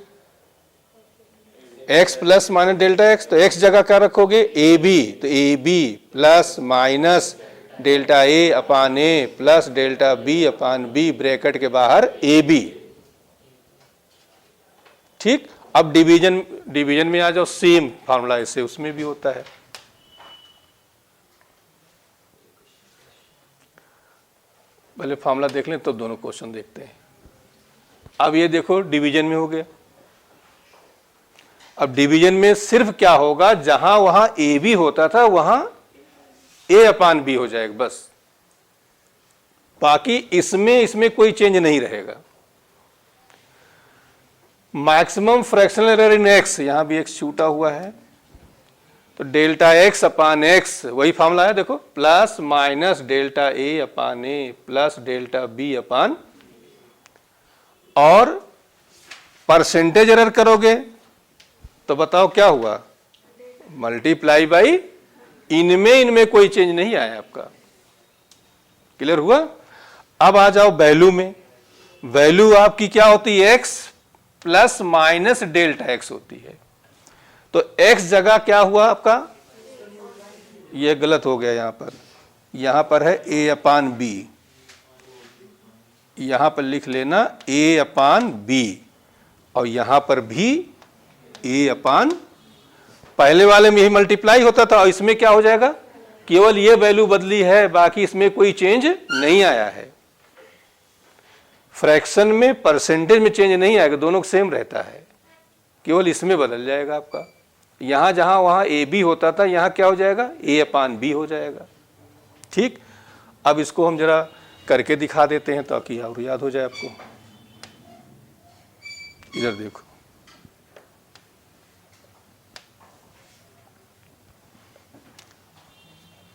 x plus minus delta X, तो x जगह क्या रखोगे, ए बी, तो A B plus minus delta A upon A plus delta B upon B, bracket के बाहर ए बी। ठीक, अब डिवीजन में आ जाओ, सेम फार्मूला इससे उसमें भी होता है। पहले फार्मूला देख लें तो दोनों क्वेश्चन देखते हैं। अब ये देखो डिवीजन में हो गया। अब डिवीजन में सिर्फ क्या होगा, जहां वहां ए बी होता था वहां ए अपान बी हो जाएगा बस, बाकी इसमें कोई चेंज नहीं रहेगा। Maximum fractional error in x, यहां भी एक्स छूटा हुआ है, तो डेल्टा एक्स अपान एक्स वही फॉर्मूला है देखो, plus minus delta A upon A plus delta B अपान, और परसेंटेज एरर करोगे तो बताओ क्या हुआ, मल्टीप्लाई बाई, इनमें कोई चेंज नहीं आया आपका। क्लियर हुआ। अब आ जाओ वैल्यू में। वैल्यू आपकी क्या होती है, X plus minus delta x होती है। तो एक्स जगह क्या हुआ आपका, ये गलत हो गया, यहां पर है ए अपान बी, यहां पर लिख लेना ए अपान बी, और यहां पर भी ए अपान, पहले वाले में ही मल्टीप्लाई होता था और इसमें क्या हो जाएगा, केवल ये वैल्यू बदली है, बाकी इसमें कोई चेंज नहीं आया है। फ्रैक्शन में परसेंटेज में चेंज नहीं आएगा, दोनों सेम रहता है, केवल इसमें बदल जाएगा आपका। यहां जहां वहां ए बी होता था यहां क्या हो जाएगा, ए अपान बी हो जाएगा। ठीक, अब इसको हम जरा करके दिखा देते हैं ताकि और याद हो जाए आपको। इधर देखो,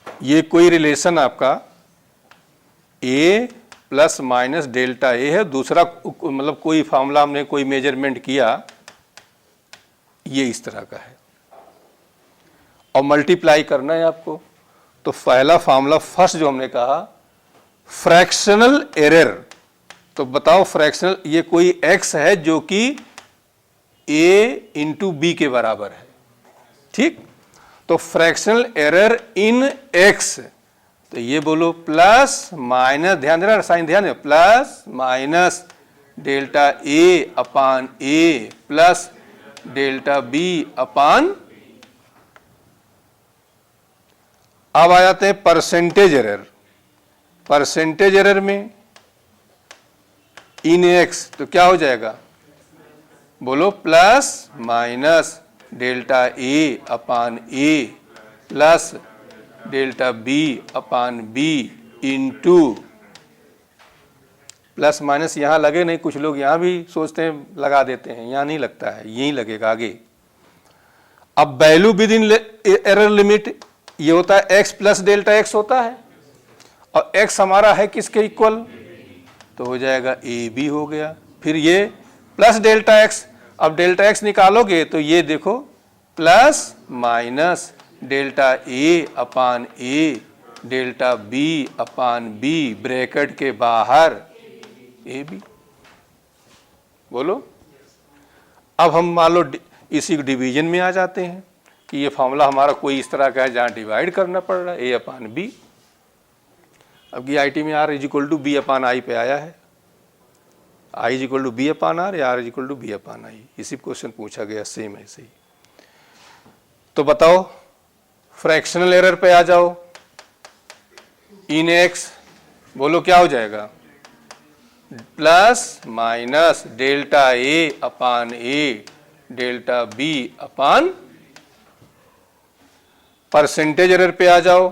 ये कोई रिलेशन आपका a प्लस माइनस डेल्टा ए है, दूसरा मतलब कोई फार्मूला हमने कोई मेजरमेंट किया, ये इस तरह का है, और मल्टीप्लाई करना है आपको। तो पहला फार्मूला फर्स्ट जो हमने कहा फ्रैक्शनल एरर, तो बताओ फ्रैक्शनल, ये कोई x है जो कि a इंटू बी के बराबर है। ठीक, तो फ्रैक्शनल एरर इन x, तो ये बोलो प्लस माइनस, ध्यान देना साइन, ध्यान दे, plus minus delta A upon A plus delta B अपान। अब आ जाते हैं परसेंटेज एरर। परसेंटेज एरर में इन एक्स, तो क्या हो जाएगा, बोलो plus minus delta A upon A plus delta B upon B into, plus minus यहां लगे नहीं, कुछ लोग यहां भी सोचते हैं लगा देते हैं, यहां नहीं लगता है, यही लगेगा आगे। अब value within error limit, ये होता है x प्लस डेल्टा एक्स होता है, और x हमारा है किसके इक्वल, तो हो जाएगा ए बी हो गया। फिर ये प्लस डेल्टा एक्स, अब डेल्टा एक्स निकालोगे तो ये देखो plus minus delta A upon A delta B upon B, bracket के बाहर ए बी। बोलो, अब हम मान लो इसी डिवीजन में आ जाते हैं कि ये फॉर्मूला हमारा कोई इस तरह का है जहां डिवाइड करना पड़ रहा है, ए अपान बी। अब की आईटी में R is equal to B upon I पे आया है, I is equal to B upon R या R is equal to B upon I, इसी क्वेश्चन पूछा गया, सेम ऐसे ही। तो बताओ फ्रैक्शनल एरर पे आ जाओ, इन एक्स, बोलो क्या हो जाएगा, plus minus delta A upon A delta B upon. Percentage error पे आ जाओ,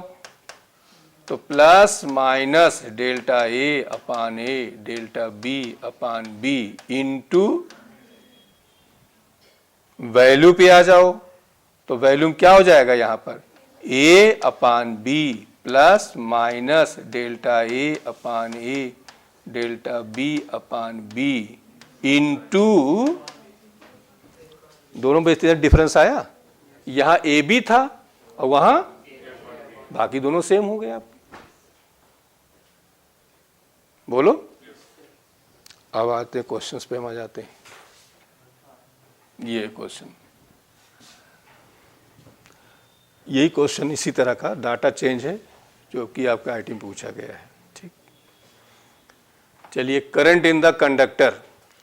तो plus minus delta A upon A delta B upon B into, value पे आ जाओ, तो वैल्यू क्या हो जाएगा यहां पर, a upon B plus minus delta A upon A delta B upon B into, दोनों में डिफरेंस आया, यहां ए बी था और वहां बाकी दोनों सेम हो गए आप। बोलो, अब आते हैं क्वेश्चंस पे, हम आ जाते हैं। ये क्वेश्चन, यही क्वेश्चन इसी तरह का डाटा चेंज है जो कि आपका आईटी में पूछा गया है। ठीक, चलिए, करंट इन द कंडक्टर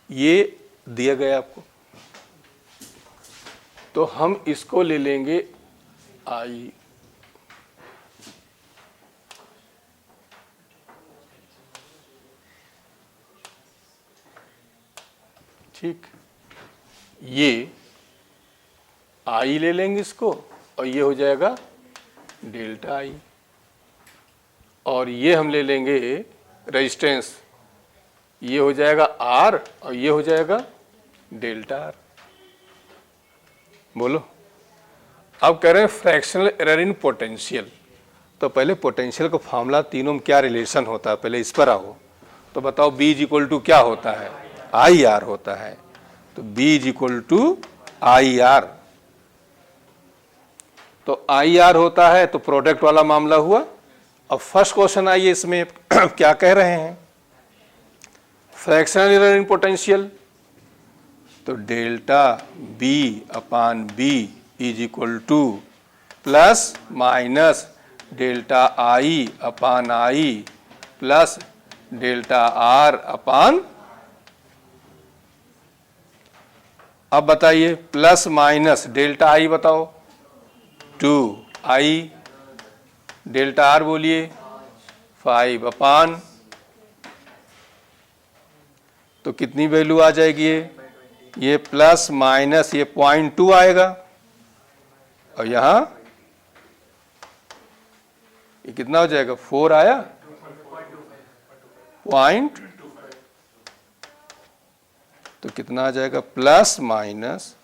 ये दिया गया आपको, तो हम इसको ले लेंगे आई, ठीक, ये आई ले लेंगे इसको और ये हो जाएगा डेल्टा आई, और ये हम ले लेंगे रेजिस्टेंस, ये हो जाएगा आर और ये हो जाएगा डेल्टा आर। बोलो, अब कह रहे हैं फ्रैक्शनल एरर इन पोटेंशियल। तो पहले पोटेंशियल का फॉर्मूला तीनों में क्या रिलेशन होता है, पहले इस पर आओ। तो बताओ B इज इक्वल टू क्या होता है, आई आर होता है। तो B is equal to I R, तो आई आर होता है, तो प्रोडक्ट वाला मामला हुआ। अब फर्स्ट क्वेश्चन आइए, इसमें क्या कह रहे हैं, फ्रैक्शनल एरर इन पोटेंशियल। तो delta B upon B is equal to plus minus delta I upon I plus delta R upon, अब बताइए प्लस माइनस डेल्टा आई बताओ 2 आई, डेल्टा आर बोलिए 5 अपॉन, तो कितनी वैल्यू आ जाएगी, ये प्लस माइनस ये 0.2 आएगा, और यहां ये कितना हो जाएगा 4 आया, पॉइंट, तो कितना आ जाएगा प्लस माइनस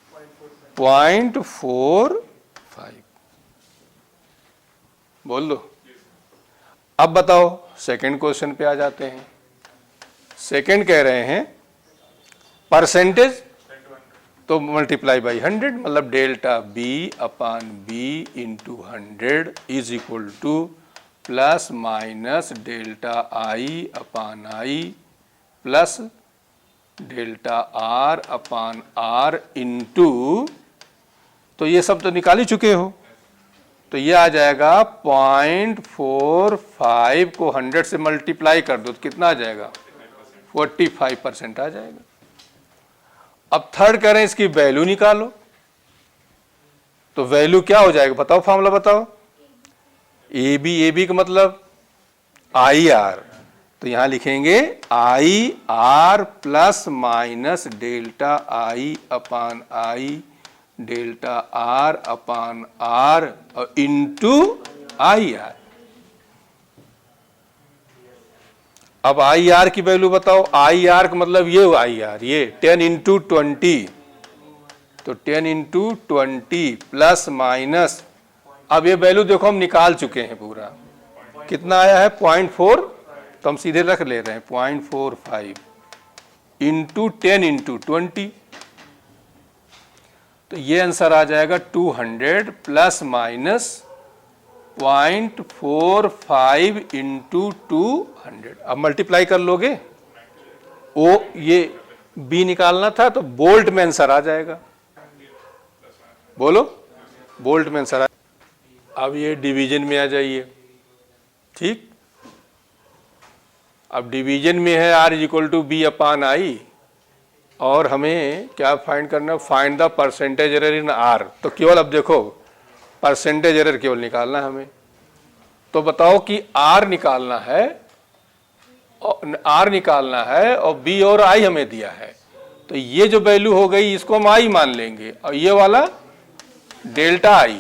0.45। बोल दो। अब बताओ सेकंड क्वेश्चन पे आ जाते हैं। सेकंड कह रहे हैं परसेंटेज, तो मल्टीप्लाई बाई 100, मतलब delta B upon B into 100 is equal to plus minus delta I upon I plus delta R upon R into, तो ये सब तो निकाल ही चुके हो, तो ये आ जाएगा 0.45 को 100 से मल्टीप्लाई कर दो तो कितना आ जाएगा 45% आ जाएगा। अब थर्ड करें, इसकी वैल्यू निकालो, तो वैल्यू क्या हो जाएगा बताओ, फॉर्मूला बताओ। ए बी का मतलब आई आर, तो यहां लिखेंगे I R plus minus delta I upon I delta R upon R और इंटू आई आर। अब आई आर की वैल्यू बताओ, आई आर का मतलब ये आई आर, ये 10 इंटू 20, तो 10 इंटू 20 प्लस माइनस, अब ये वैल्यू देखो हम निकाल चुके हैं पूरा, कितना आया है 0.4, तो हम सीधे रख ले रहे हैं 0.45 इंटू 10 इंटू 20, तो ये आंसर आ जाएगा 200 प्लस माइनस 0.45 इंटू 200। अब मल्टीप्लाई कर लोगे, ओ ये बी निकालना था तो बोल्ट में आंसर आ जाएगा। बोलो, बोल्ट में आंसर आ। अब ये डिवीजन में आ जाइए, ठीक। अब डिवीजन में है R is equal to B upon I, और हमें क्या फाइंड करना, find the percentage error in R। तो केवल अब देखो परसेंटेज एरर केवल निकालना है हमें, तो बताओ कि R निकालना है, R निकालना है और B और I हमें दिया है, तो ये जो वैल्यू हो गई इसको हम I मान लेंगे, और ये वाला डेल्टा I,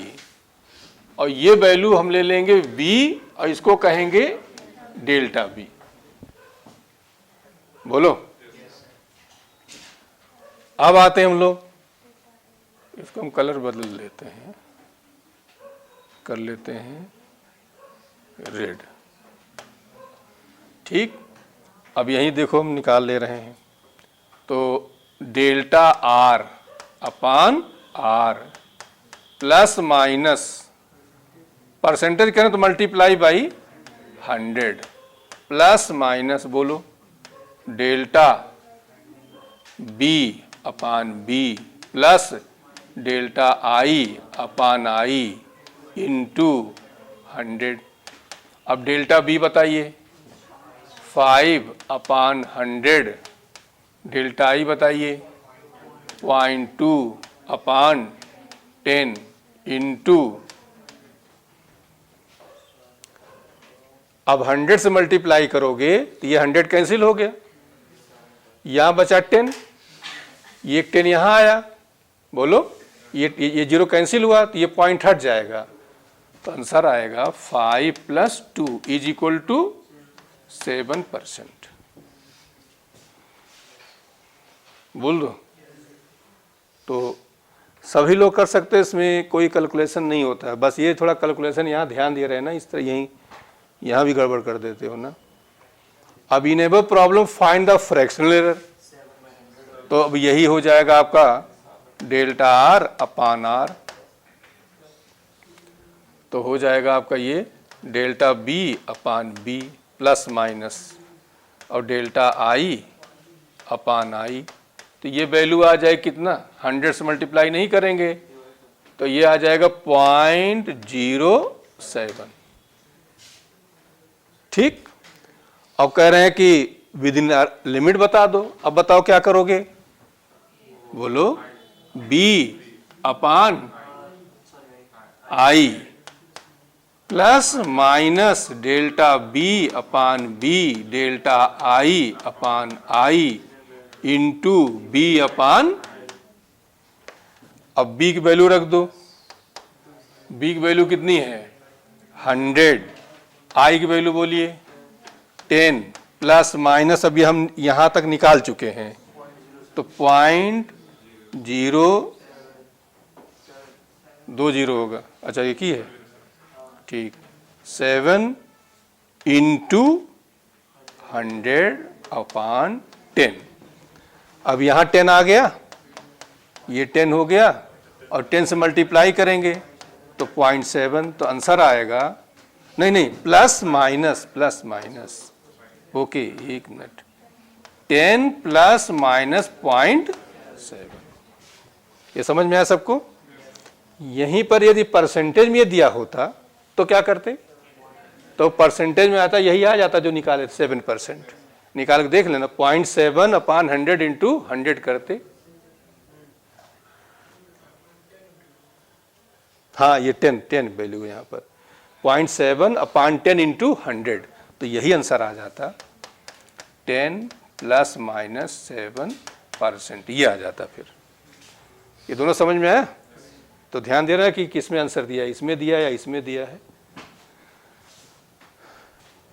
और ये वैल्यू हम ले लेंगे B और इसको कहेंगे डेल्टा B। बोलो। अब आते हैं हम लोग, इसको हम कलर बदल लेते हैं, कर लेते हैं रेड, ठीक। अब यही देखो हम निकाल ले रहे हैं, तो delta R upon R plus minus percentage करें तो मल्टीप्लाई बाई 100 प्लस माइनस, बोलो delta B upon B plus delta I upon I into 100। अब डेल्टा B बताइए, 5 अपान 100, डेल्टा I बताइए 0.2 अपान 10 इंटू, अब 100 से मल्टीप्लाई करोगे तो ये 100 कैंसिल हो गया, यहां बचा 10, ये 10 यहाँ आया, बोलो ये 0 कैंसिल हुआ तो ये पॉइंट हट जाएगा, तो आंसर आएगा 5 + 2 = 7%। बोल दो। तो सभी लोग कर सकते हैं, इसमें कोई कैलकुलेशन नहीं होता है, बस ये थोड़ा कैलकुलेशन यहाँ ध्यान दे रहे हैं ना, इस तरह यहीं यहाँ भी गड़बड़ कर देते हो ना। अब in above problem find the fractional error, तो अब यही हो जाएगा आपका डेल्टा R/R, तो हो जाएगा आपका ये डेल्टा B/B प्लस माइनस और डेल्टा I/I, तो ये वैल्यू आ जाए कितना, 100 से मल्टीप्लाई नहीं करेंगे तो ये आ जाएगा 0.07। ठीक, अब कह रहे हैं कि विद इन लिमिट बता दो। अब बताओ क्या करोगे, बोलो B/I plus minus delta B/B delta I/I into B/, अब B की वैल्यू रख दो, B की वैल्यू कितनी है 100, I की वैल्यू बोलिए 10 प्लस माइनस अभी हम यहां तक निकाल चुके हैं तो 0.020 होगा। अच्छा ये की है, ठीक, 7 इंटू 100/10। अब यहां 10 आ गया, ये 10 हो गया और 10 से मल्टीप्लाई करेंगे तो 0.7, तो आंसर आएगा, नहीं प्लस माइनस, ओके एक मिनट, 10 प्लस माइनस 0.7। ये समझ में आया सबको। यहीं पर यदि परसेंटेज में ये दिया होता तो क्या करते, तो परसेंटेज में आता यही आ जाता जो निकाले 7%, निकाल के देख लेना, 0.7/100 इंटू 100 करते। हाँ ये 10 वैल्यू यहाँ पर 0.7/10 इंटू 100, तो यही आंसर आ जाता 10 प्लस माइनस 7%, ये आ जाता। फिर ये दोनों समझ में आया। तो ध्यान देना है कि किसमें आंसर दिया है, इसमें दिया है या इसमें दिया है।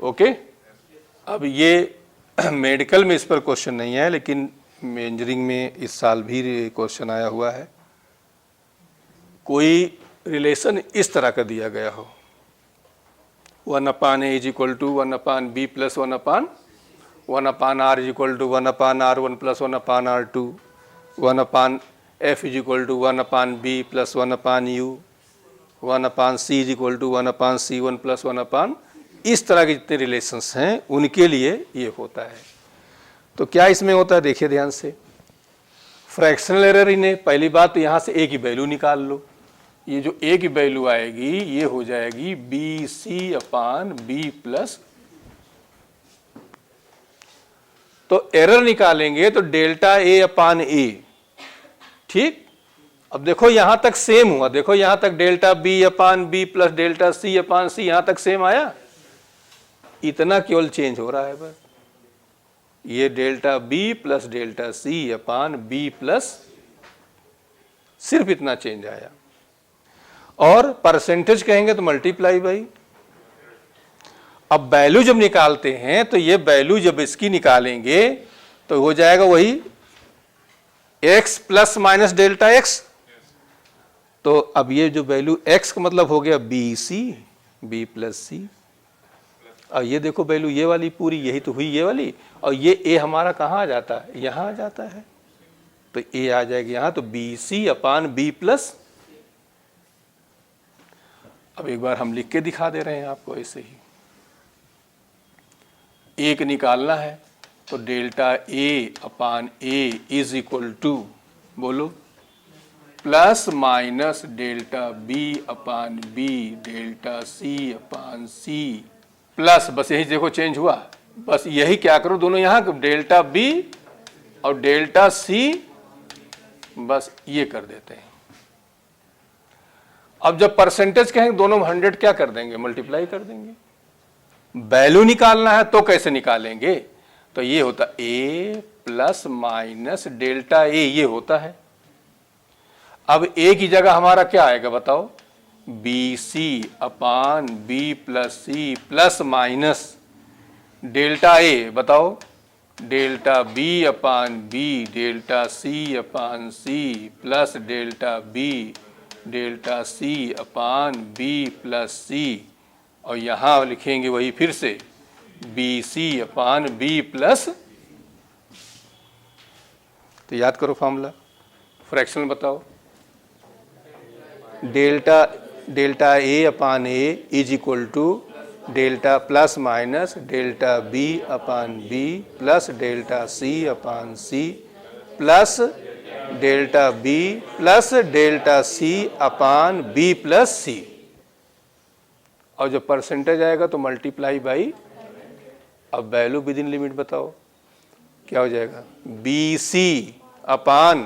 ओके, अब ये मेडिकल में इस पर क्वेश्चन नहीं है, लेकिन इंजीनियरिंग में इस साल भी क्वेश्चन आया हुआ है। कोई रिलेशन इस तरह का दिया गया हो, 1/A = 1/B + 1/R = 1/R1 + 1/R2, 1/F = 1/B + 1/U, 1/C = 1/C1 + 1/, इस तरह के जितने रिलेशंस हैं उनके लिए ये होता है। तो क्या इसमें होता है, देखिए ध्यान से, फ्रैक्शनल एरर इन्हें, पहली बात तो यहाँ से A की वैल्यू निकाल लो। ये जो A की वैल्यू आएगी ये हो जाएगी BC/B प्लस, तो एरर निकालेंगे तो डेल्टा A/A। ठीक, अब देखो यहां तक सेम हुआ, देखो यहां तक delta B/B plus delta C/C यहां तक सेम आया, इतना केवल चेंज हो रहा है बस, ये delta B plus delta C/B plus, सिर्फ इतना चेंज आया। और परसेंटेज कहेंगे तो मल्टीप्लाई बाई। अब वैल्यू जब निकालते हैं तो ये वैल्यू जब इसकी निकालेंगे तो हो जाएगा वही x plus minus delta x। तो अब ये जो वैल्यू x का मतलब हो गया BC, B प्लस C, और ये देखो वैल्यू ये वाली पूरी यही तो हुई ये वाली, और ये A हमारा कहाँ आ जाता है, यहाँ आ जाता है, तो A आ जाएगा यहाँ, तो BC/B प्लस। अब एक बार हम लिख के दिखा दे रहे हैं आपको, ऐसे ही एक निकालना है तो delta A/A is equal to, बोलो, plus minus delta B/B delta C/C plus, बस यही देखो चेंज हुआ, बस यही क्या करो, दोनों यहाँ डेल्टा B और डेल्टा C, बस ये कर देते हैं। अब जब परसेंटेज कहेंगे दोनों में 100 क्या कर देंगे, मल्टीप्लाई कर देंगे। वैल्यू निकालना है तो कैसे निकालेंगे, तो ये होता A प्लस माइनस डेल्टा ए, ये होता है। अब ए की जगह हमारा क्या आएगा बताओ, B C upon B plus C plus minus delta A, बताओ delta B upon B delta C upon C plus delta B delta C upon B plus C, और यहाँ लिखेंगे वही फिर से B C upon B plus, तो याद करो फॉर्मूला, फ्रैक्शनल बताओ, delta A upon A is equal to delta plus minus delta B upon B plus delta C upon C plus delta B plus delta C upon B plus C, और जब परसेंटेज आएगा तो मल्टीप्लाई बाई, अब वैल्यू विद इन लिमिट बताओ क्या हो जाएगा, B C upon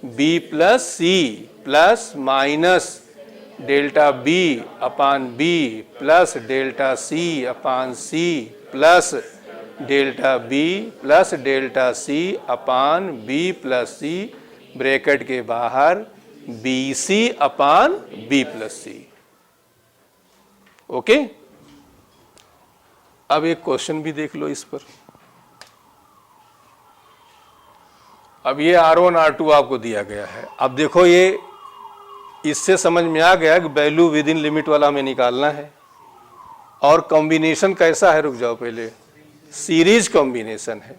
B plus C plus minus delta B upon B plus delta C upon C plus delta B plus delta C upon B plus C, bracket के बाहर B C upon B plus C. Okay, अब एक क्वेश्चन भी देख लो इस पर। अब ये R1 R2 आपको दिया गया है। अब देखो ये इससे समझ में आ गया कि वैल्यू विद इन लिमिट वाला हमें निकालना है, और कॉम्बिनेशन कैसा है, रुक जाओ पहले, सीरीज कॉम्बिनेशन है।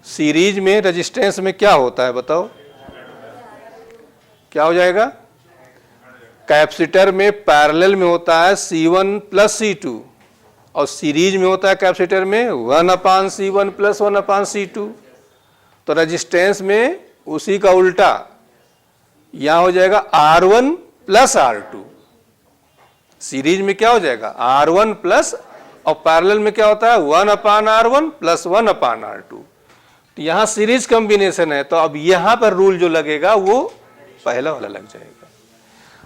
सीरीज में रेजिस्टेंस में क्या होता है बताओ, क्या हो जाएगा, कैपेसिटर में पैरेलल में होता है C1 प्लस C2, और सीरीज में होता है कैपेसिटर में 1/C1 प्लस 1/C2। तो रेजिस्टेंस में उसी का उल्टा, यहां हो जाएगा R1 प्लस R2। सीरीज में क्या हो जाएगा R1 प्लस, और पैरेलल में क्या होता है 1/R1 प्लस 1/R2। तो यहां सीरीज कॉम्बिनेशन है, तो अब यहां पर रूल जो लगेगा वो पहला वाला लग जाएगा।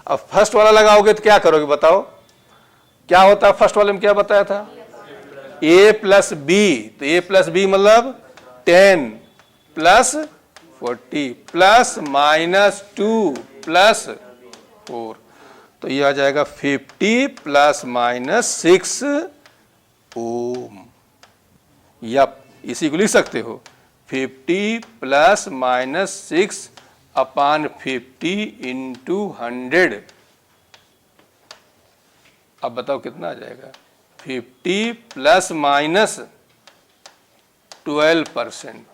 अब फर्स्ट वाला लगाओगे तो क्या करोगे बताओ, क्या होता है फर्स्ट वाले में, क्या बताया था, a प्लस बी, तो a प्लस बी मतलब 10 प्लस 40 प्लस माइनस 2 प्लस 4, तो ये आ जाएगा 50 प्लस माइनस 6 ओम। यप, इसी को लिख सकते हो 50 प्लस माइनस 6 अपान 50 इंटू 100। अब बताओ कितना आ जाएगा, 50 प्लस माइनस 12%।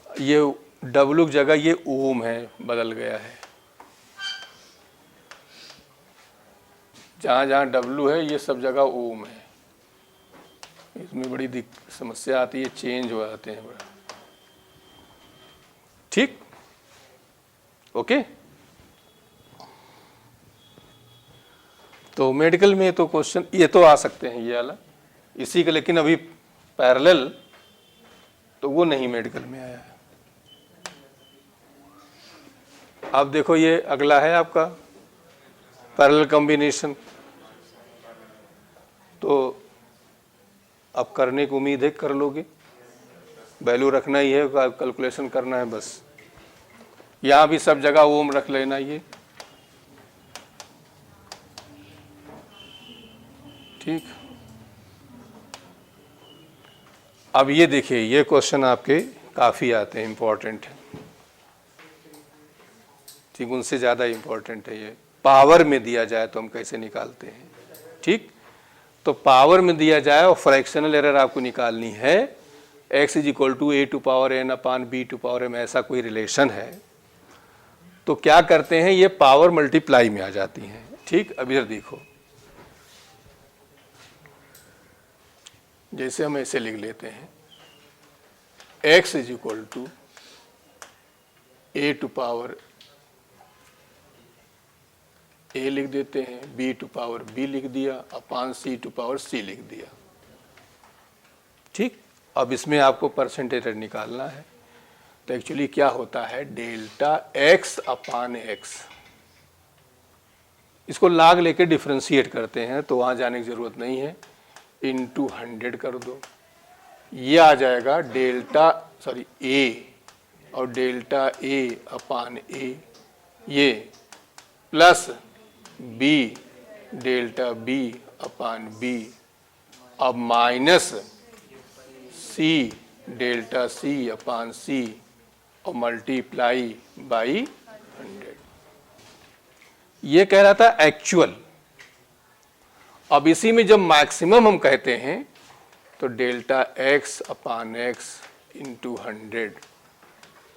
ये W की जगह ये ओम है, बदल गया है। जहां जहां W है ये सब जगह ओम है। इसमें बड़ी समस्या आती है, चेंज हो जाते हैं बड़ा। ठीक, ओके। तो मेडिकल में तो क्वेश्चन ये तो आ सकते हैं, ये वाला इसी का, लेकिन अभी पैरेलल तो वो नहीं मेडिकल में आया है। अब देखो ये अगला है आपका पैरेलल कॉम्बिनेशन, तो अब करने की उम्मीद है कर लोगे, वैल्यू रखना ही है, कैलकुलेशन करना है बस। यहाँ भी सब जगह ओम रख लेना ये, ठीक। अब ये देखिए, ये क्वेश्चन आपके काफ़ी आते हैं, इम्पोर्टेंट है, ठीक, उनसे ज़्यादा इम्पोर्टेंट है। ये पावर में दिया जाए तो हम कैसे निकालते हैं, ठीक। तो पावर में दिया जाए और फ्रैक्शनल एरर आपको निकालनी है, x is equal to a⁴n upon b⁴m, ऐसा कोई रिलेशन है तो क्या करते हैं, ये पावर मल्टीप्लाई में आ जाती हैं, ठीक। अब इधर देखो, जैसे हम ऐसे लिख लेते हैं, x is equal to a लिख देते हैं, b⁴b लिख दिया, अपान c⁴c लिख दिया, ठीक। अब इसमें आपको परसेंटेज निकालना है, तो एक्चुअली क्या होता है, डेल्टा x अपान x, इसको लाग लेके डिफ्रेंशिएट करते हैं, तो वहाँ जाने की ज़रूरत नहीं है। इंटू 100 कर दो, ये आ जाएगा डेल्टा ए और डेल्टा ए अपान ए, ये plus B delta B upon B, अब माइनस सी डेल्टा सी अपान सी और मल्टीप्लाई बाई 100। ये कह रहा था एक्चुअल। अब इसी में जब मैक्सिमम हम कहते हैं तो delta X upon X into 100,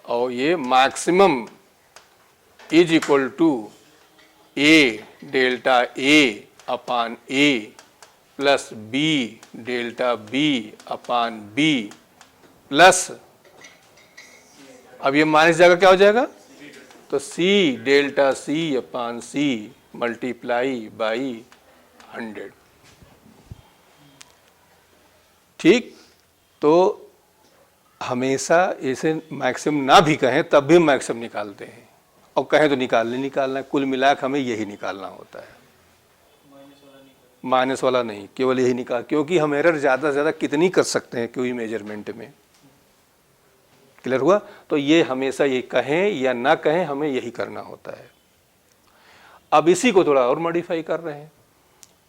और ये maximum is equal to A delta A upon A plus B delta B upon B plus, अब ये माइनस जगह क्या हो जाएगा, तो C delta C upon C multiply by 100। ठीक, तो हमेशा ऐसे मैक्सिमम ना भी कहें तब भी मैक्सिमम निकालते हैं, और कहें तो निकालना है, कुल मिलाकर हमें यही निकालना होता है, माइनस वाला नहीं, केवल यही निकाल, क्योंकि हम एरर ज़्यादा से ज़्यादा कितनी कर सकते हैं कोई मेजरमेंट में। क्लियर हुआ? तो ये हमेशा ये कहें या ना कहें हमें यही करना होता है। अब इसी को थोड़ा और मॉडिफाई कर रहे हैं,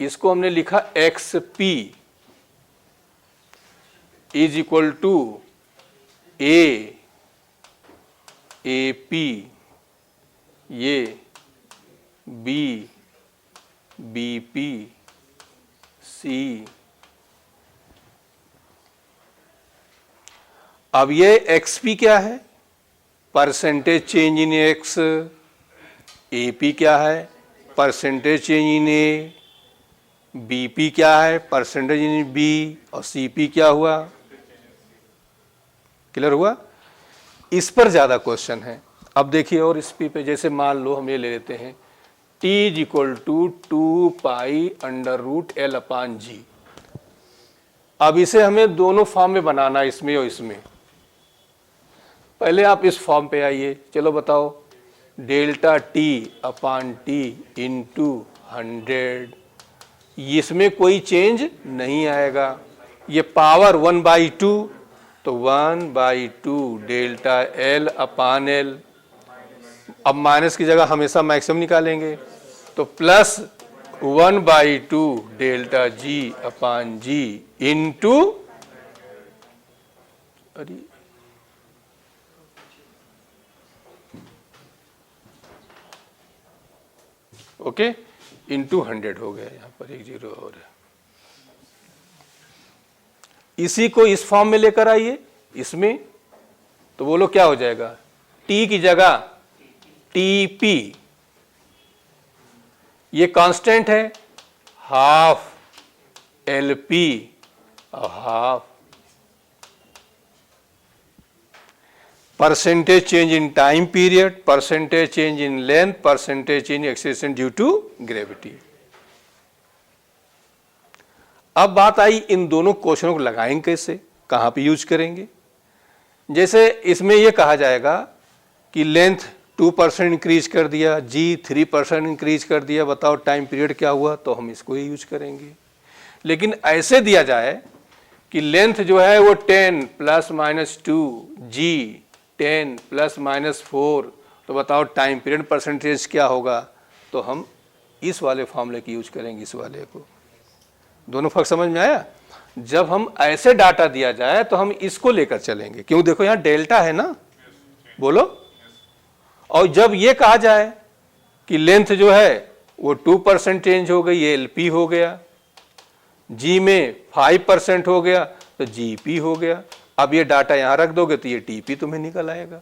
इसको हमने लिखा X P is equal to A P, ये बी पी सी। अब ये एक्स पी क्या है, percentage change in X, A P क्या है, percentage change in A, B P क्या है, परसेंटेज इन बी, और सी पी क्या हुआ। क्लियर हुआ? इस पर ज़्यादा क्वेश्चन है। अब देखिए, और इस पी पे जैसे मान लो हम ये ले लेते हैं T is equal to 2 pi under root L upon G. अब इसे हमें दोनों फॉर्म में बनाना है, इसमें और इसमें। पहले आप इस फॉर्म पे आइए, चलो बताओ, delta T upon T into 100, इसमें कोई चेंज नहीं आएगा। ये पावर 1/2, तो 1/2 डेल्टा एल अपान एल। अब माइनस की जगह हमेशा मैक्सिमम निकालेंगे, तो प्लस 1/2 डेल्टा जी अपान जी इंटू, अरे ओके, इंटू 100 हो गया, यहाँ पर एक जीरो और है। इसी को इस फॉर्म में लेकर आइए, इसमें तो बोलो क्या हो जाएगा, टी की जगह टी पी, ये कांस्टेंट है, हाफ एल पी और half percentage change in time period, percentage change in length, percentage change acceleration due to gravity. अब बात आई इन दोनों क्वेश्चनों को लगाएंगे कैसे, कहां पे यूज करेंगे। जैसे इसमें यह कहा जाएगा कि लेंथ 2% इंक्रीज कर दिया, जी 3% इंक्रीज कर दिया, बताओ टाइम पीरियड क्या हुआ, तो हम इसको ही यूज करेंगे। लेकिन ऐसे दिया जाए कि लेंथ जो है वो 10 ± 2, जी 10 ± 4, तो बताओ टाइम पीरियड परसेंटेज क्या होगा, तो हम इस वाले फॉर्मूले की यूज करेंगे, इस वाले को। दोनों फर्क समझ में आया? जब हम ऐसे डाटा दिया जाए तो हम इसको लेकर चलेंगे, क्यों, देखो यहां डेल्टा है ना, बोलो। और जब ये कहा जाए कि लेंथ जो है वो 2% चेंज हो गई, ये एलपी हो गया, जी में 5% हो गया तो जीपी हो गया। अब ये डाटा यहां रख दोगे तो ये टीपी तुम्हें निकल आएगा।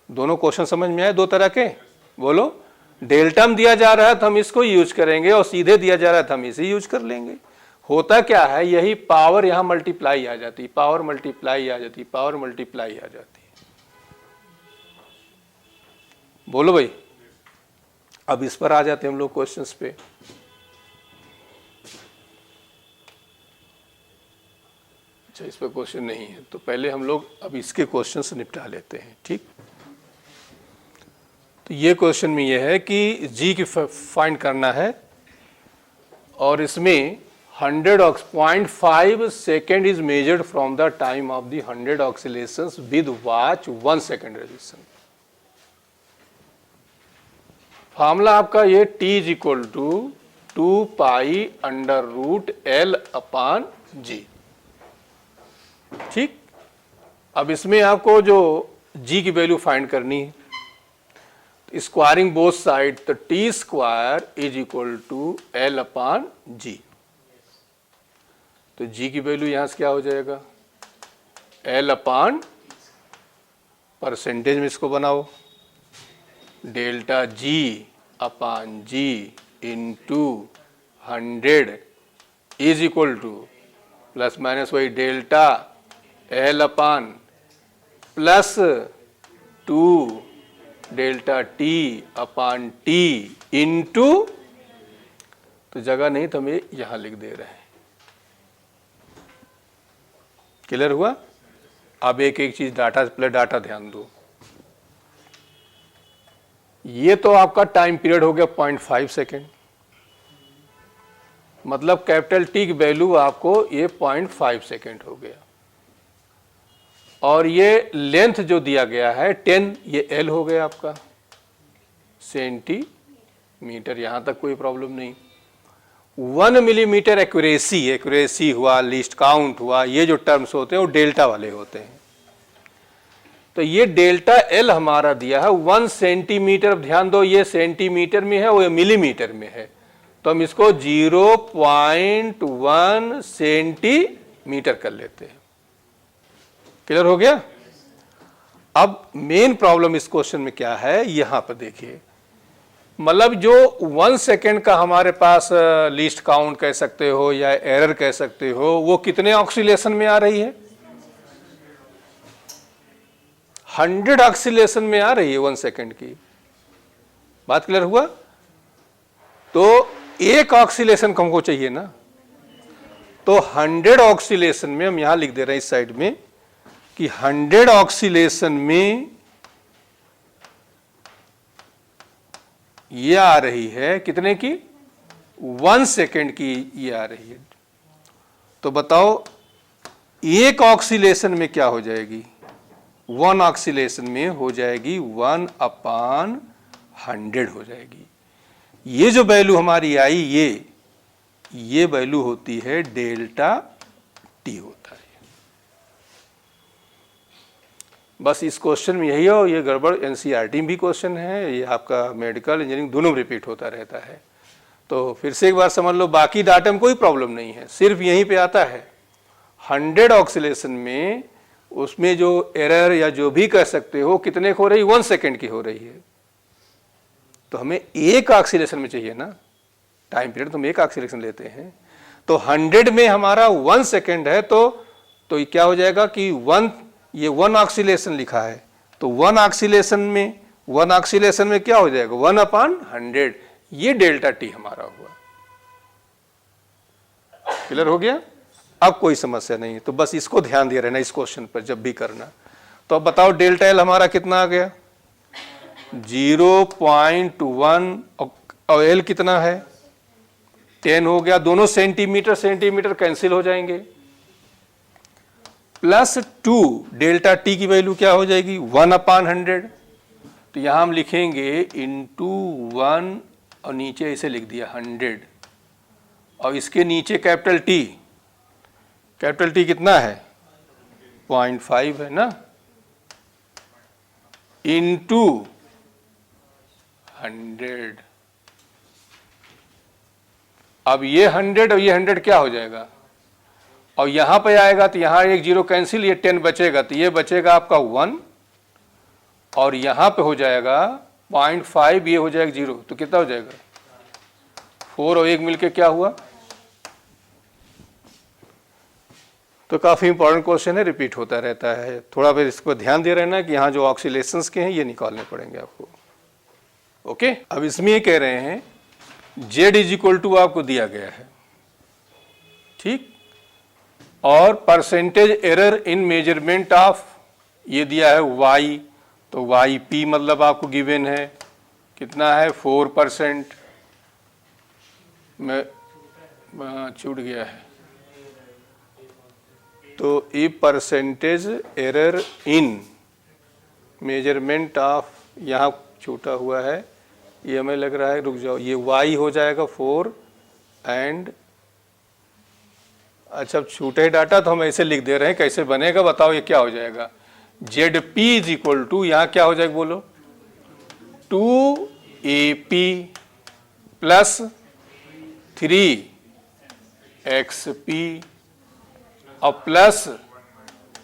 दोनों क्वेश्चन समझ में आए, दो तरह के, बोलो। डेल्टा में दिया जा रहा है तो हम इसको यूज करेंगे, और सीधे दिया जा रहा है तो हम इसे यूज कर लेंगे। होता क्या है, यही पावर यहां मल्टीप्लाई आ जाती, पावर मल्टीप्लाई आ जाती, पावर मल्टीप्लाई आ जाती। बोलो भाई। अब इस पर आ जाते हैं हम लोग क्वेश्चंस पे। अच्छा, इस पर क्वेश्चन नहीं है तो पहले हम लोग अब इसके क्वेश्चन से निपटा लेते हैं, ठीक। तो ये क्वेश्चन में ये है कि जी की फाइंड करना है, और इसमें 0.5 second is measured from the time of the 100 oscillations with watch 1 second resistance. Formula आपका ये T is equal to 2 pi under root L upon G. ठीक, अब इसमें आपको जो G की वैल्यू फाइंड करनी है, स्क्वायरिंग बोथ साइड, तो T square is equal to L upon G. तो G की वैल्यू यहां से क्या हो जाएगा, L अपान परसेंटेज में इसको बनाओ, delta G upon G into 100 is equal to plus minus वही डेल्टा L अपान प्लस 2 डेल्टा T अपान T इंटू, तो जगह नहीं तो हम ये यहां लिख दे रहे हैं. क्लियर हुआ? अब एक एक चीज डाटा प्लस डाटा ध्यान दो. ये तो आपका टाइम पीरियड हो गया 0.5 सेकेंड, मतलब कैपिटल टी की वैल्यू आपको ये 0.5 सेकेंड हो गया. और ये लेंथ जो दिया गया है 10, ये एल हो गया आपका सेंटीमीटर. यहां तक कोई प्रॉब्लम नहीं. 1 मिलीमीटर एक्यूरेसी हुआ, लीस्ट काउंट हुआ, ये जो टर्म्स होते हैं वो डेल्टा वाले होते हैं. तो ये डेल्टा एल हमारा दिया है 1 सेंटीमीटर. ध्यान दो, ये सेंटीमीटर में है, वो मिलीमीटर में है, तो हम इसको 0.1 सेंटीमीटर कर लेते हैं. क्लियर हो गया? अब मेन प्रॉब्लम इस क्वेश्चन में क्या है, यहां पर देखिए, मतलब जो 1 सेकेंड का हमारे पास लीस्ट काउंट कह सकते हो या एरर कह सकते हो, वो कितने ऑक्सीलेशन में आ रही है, 100 ऑक्सीलेशन में आ रही है 1 सेकेंड की. बात क्लियर हुआ? तो एक ऑक्सीलेशन हमको चाहिए ना, तो 100 ऑक्सीलेशन में हम यहां लिख दे रहे हैं इस साइड में कि 100 ऑक्सीलेशन में ये आ रही है कितने की, 1 सेकेंड की ये आ रही है. तो बताओ एक ऑक्सीलेशन में क्या हो जाएगी, 1 ऑक्सीलेशन में हो जाएगी 1 अपान 100 हो जाएगी. ये जो वैल्यू हमारी आई, ये वैल्यू होती है डेल्टा टी होता है. बस इस क्वेश्चन में यही हो, ये गड़बड़ एनसीईआरटी में भी क्वेश्चन है, ये आपका मेडिकल इंजीनियरिंग दोनों में रिपीट होता रहता है. तो फिर से एक बार समझ लो, बाकी डाटा में कोई प्रॉब्लम नहीं है, सिर्फ यहीं पे आता है 100 ऑक्सीलेशन में, उसमें जो एरर या जो भी कह सकते हो कितने की हो रही, 1 सेकेंड की हो रही है. तो हमें एक ऑक्सीलेशन में चाहिए ना टाइम पीरियड, तो हम एक ऑक्सीलेशन लेते हैं. तो 100 में हमारा 1 सेकेंड है, तो ये क्या हो जाएगा कि 1 ऑक्सीलेशन लिखा है, तो 1 ऑक्सीलेशन में क्या हो जाएगा, 1 अपान 100. ये डेल्टा टी हमारा हुआ. क्लियर हो गया? अब कोई समस्या नहीं है, तो बस इसको ध्यान दे रहना इस क्वेश्चन पर जब भी करना. तो अब बताओ डेल्टा एल हमारा कितना आ गया, 0.1, और एल कितना है 10 हो गया. दोनों सेंटीमीटर कैंसिल हो जाएंगे, प्लस 2 डेल्टा टी की वैल्यू क्या हो जाएगी, 1 अपान 100. तो यहां हम लिखेंगे इंटू 1 और नीचे इसे लिख दिया 100, और इसके नीचे कैपिटल टी कितना है 0.5 है ना, इंटू 100. अब ये 100 और ये 100 क्या हो जाएगा, और यहां पे आएगा तो यहां एक 0 कैंसिल, ये 10 बचेगा, तो ये बचेगा आपका 1, और यहां पे हो जाएगा 0.5, ये हो जाएगा 0, तो कितना हो जाएगा 4 और 1 मिलके क्या हुआ. तो काफी इंपॉर्टेंट क्वेश्चन है, रिपीट होता रहता है. थोड़ा फिर इसको ध्यान दे रहना कि यहाँ जो ऑक्सीलेशंस के हैं ये निकालने पड़ेंगे आपको. ओके, अब इसमें ये कह रहे हैं Z इज इक्वल टू आपको दिया गया है, ठीक, और percentage error in measurement of ये दिया है Y, तो YP मतलब आपको गिवन है कितना है 4%. छूट गया है। तो E percentage error in measurement of, यहाँ छूटा हुआ है, ये हमें लग रहा है, रुक जाओ, ये y हो जाएगा 4 एंड, अच्छा छूटे डाटा तो हम ऐसे लिख दे रहे हैं, कैसे बनेगा बताओ, ये क्या हो जाएगा, ZP इज इक्वल टू, यहाँ क्या हो जाएगा बोलो, 2AP प्लस 3XP और प्लस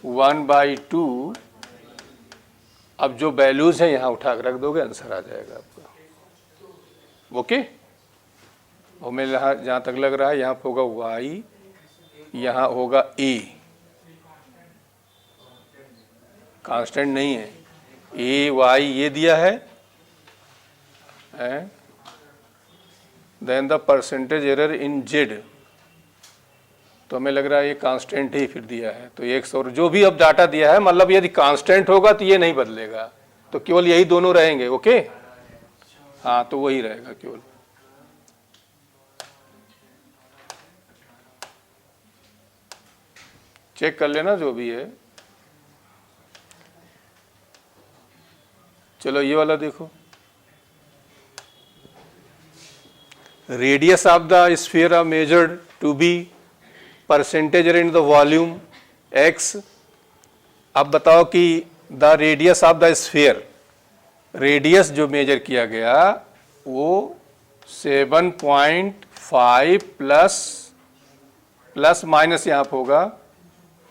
1/2। अब जो वैल्यूज हैं यहाँ उठा कर रख दोगे, आंसर आ जाएगा आपका। ओके, और मैं जहाँ तक लग रहा है यहाँ पे होगा y, यहाँ होगा a, कांस्टेंट नहीं है, a y ये दिया है, then the percentage error in z, तो हमें लग रहा है ये कांस्टेंट ही फिर दिया है, तो एक और जो भी अब डाटा दिया है, मतलब यदि कांस्टेंट होगा तो ये नहीं बदलेगा, तो केवल यही दोनों रहेंगे। ओके, हाँ तो वही रहेगा केवल। चेक कर लेना जो भी है। चलो ये वाला देखो, radius of the sphere are measured to be percentage in the volume x। अब बताओ कि the radius of the sphere, radius जो मेजर किया गया वो 7.5 प्लस माइनस यहाँ पे होगा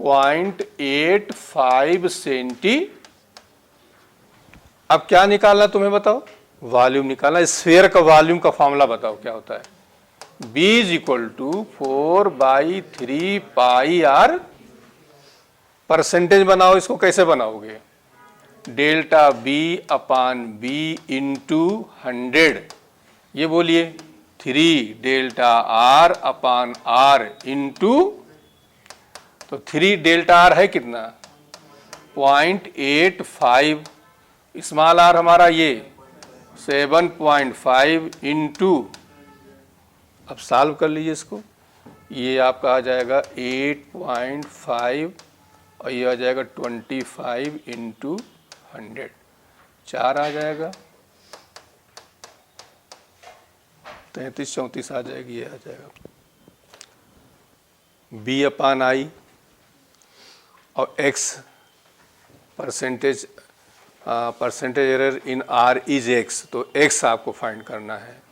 0.85 सेंटी। अब क्या निकालना तुम्हें बताओ, वॉल्यूम निकालना, स्फीयर का वॉल्यूम का फॉर्मूला बताओ क्या होता है, b is equal to 4/3 pi r। Percentage बनाओ, इसको कैसे बनाओगे, delta b upon b into 100, ये बोलिए 3 delta r upon r into, तो 3 डेल्टा r है कितना 0.85, स्मॉल r हमारा ये 7.5 इंटू, अब सॉल्व कर लीजिए इसको, ये आपका आ जाएगा 8.5 और ये आ जाएगा 25 इंटू 100, 4 आ जाएगा, 33-34 आ जाएगी, ये आ जाएगा b अपान i और x percentage error in r is x, तो x आपको फाइंड करना है।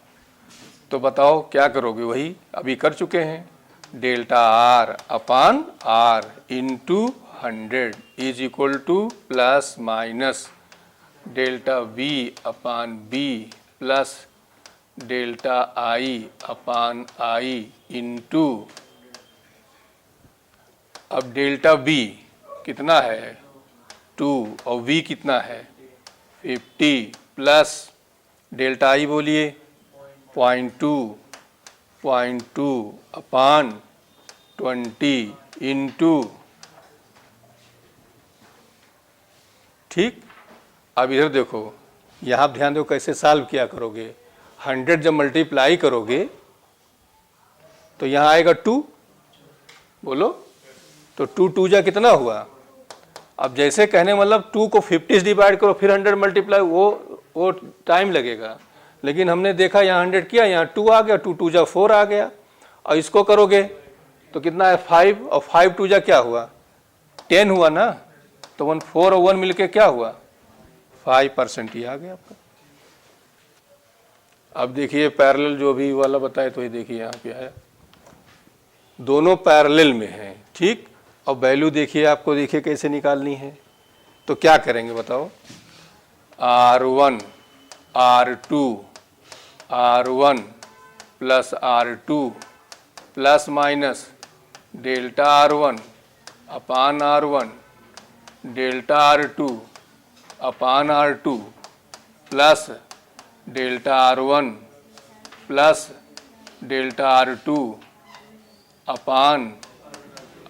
तो बताओ क्या करोगे, वही अभी कर चुके हैं, delta r upon r into 100 is equal to plus minus delta v upon b plus delta i upon i into, अब डेल्टा b कितना है 2 और v कितना है 50 प्लस डेल्टा i बोलिए 0.2 अपान 20 इंटू, ठीक। अब इधर देखो, यहाँ ध्यान दो कैसे सॉल्व किया करोगे, 100 जब मल्टीप्लाई करोगे तो यहाँ आएगा 2, बोलो, तो 2 जा कितना हुआ, अब जैसे कहने मतलब 2 को 50 से डिवाइड करो फिर 100 मल्टीप्लाई, वो टाइम लगेगा, लेकिन हमने देखा यहाँ 100 किया, यहाँ 2 आ गया, 2 जा 4 आ गया, और इसको करोगे तो कितना है 5, और 5 2 जा क्या हुआ 10 हुआ ना, तो 4 और 1 मिलके क्या हुआ 5% ही आ गया आपका। अब देखिए पैरेलल जो भी वाला बताए, तो ये देखिए यहाँ पे है, दोनों पैरेलल में हैं, ठीक। और वैल्यू देखिए, आपको देखिए कैसे निकालनी है, तो क्या करेंगे बताओ, R1 plus R2 plus minus delta R1 अपान R1 डेल्टा R2 अपान R2 plus delta R1 plus delta R2 अपान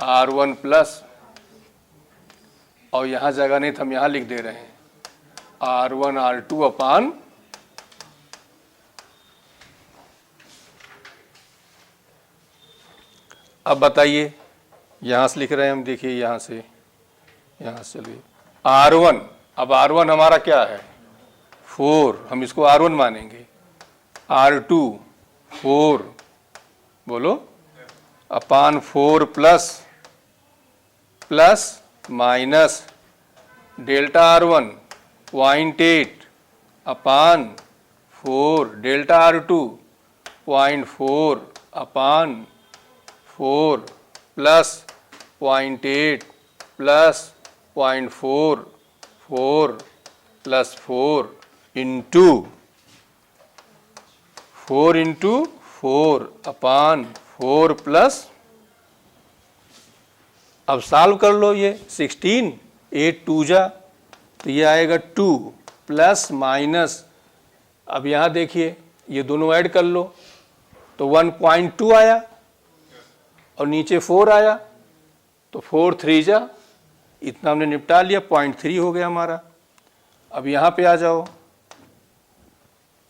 R1 प्लस, और यहाँ जगह नहीं तो हम यहाँ लिख दे रहे हैं R1 R2 अपान अब बताइए, यहाँ से लिख रहे हैं हम, देखिए यहाँ से चलिए R1। अब R1 हमारा क्या है 4, हम इसको R1 मानेंगे। R2 4, बोलो, अपान 4 प्लस माइनस डेल्टा R1 0.8 अपान 4 डेल्टा R2 0.4 अपान 4 प्लस 0.8 प्लस 0.4 4 प्लस 4 इंटू 4 अपान 4 प्लस, अब सॉल्व कर लो ये 16, 8 2 जा, तो ये आएगा 2 प्लस माइनस, अब यहाँ देखिए ये दोनों ऐड कर लो तो 1.2 आया और नीचे 4 आया, तो 4 3 जा, इतना हमने निपटा लिया, 0.3 हो गया हमारा। अब यहाँ पे आ जाओ,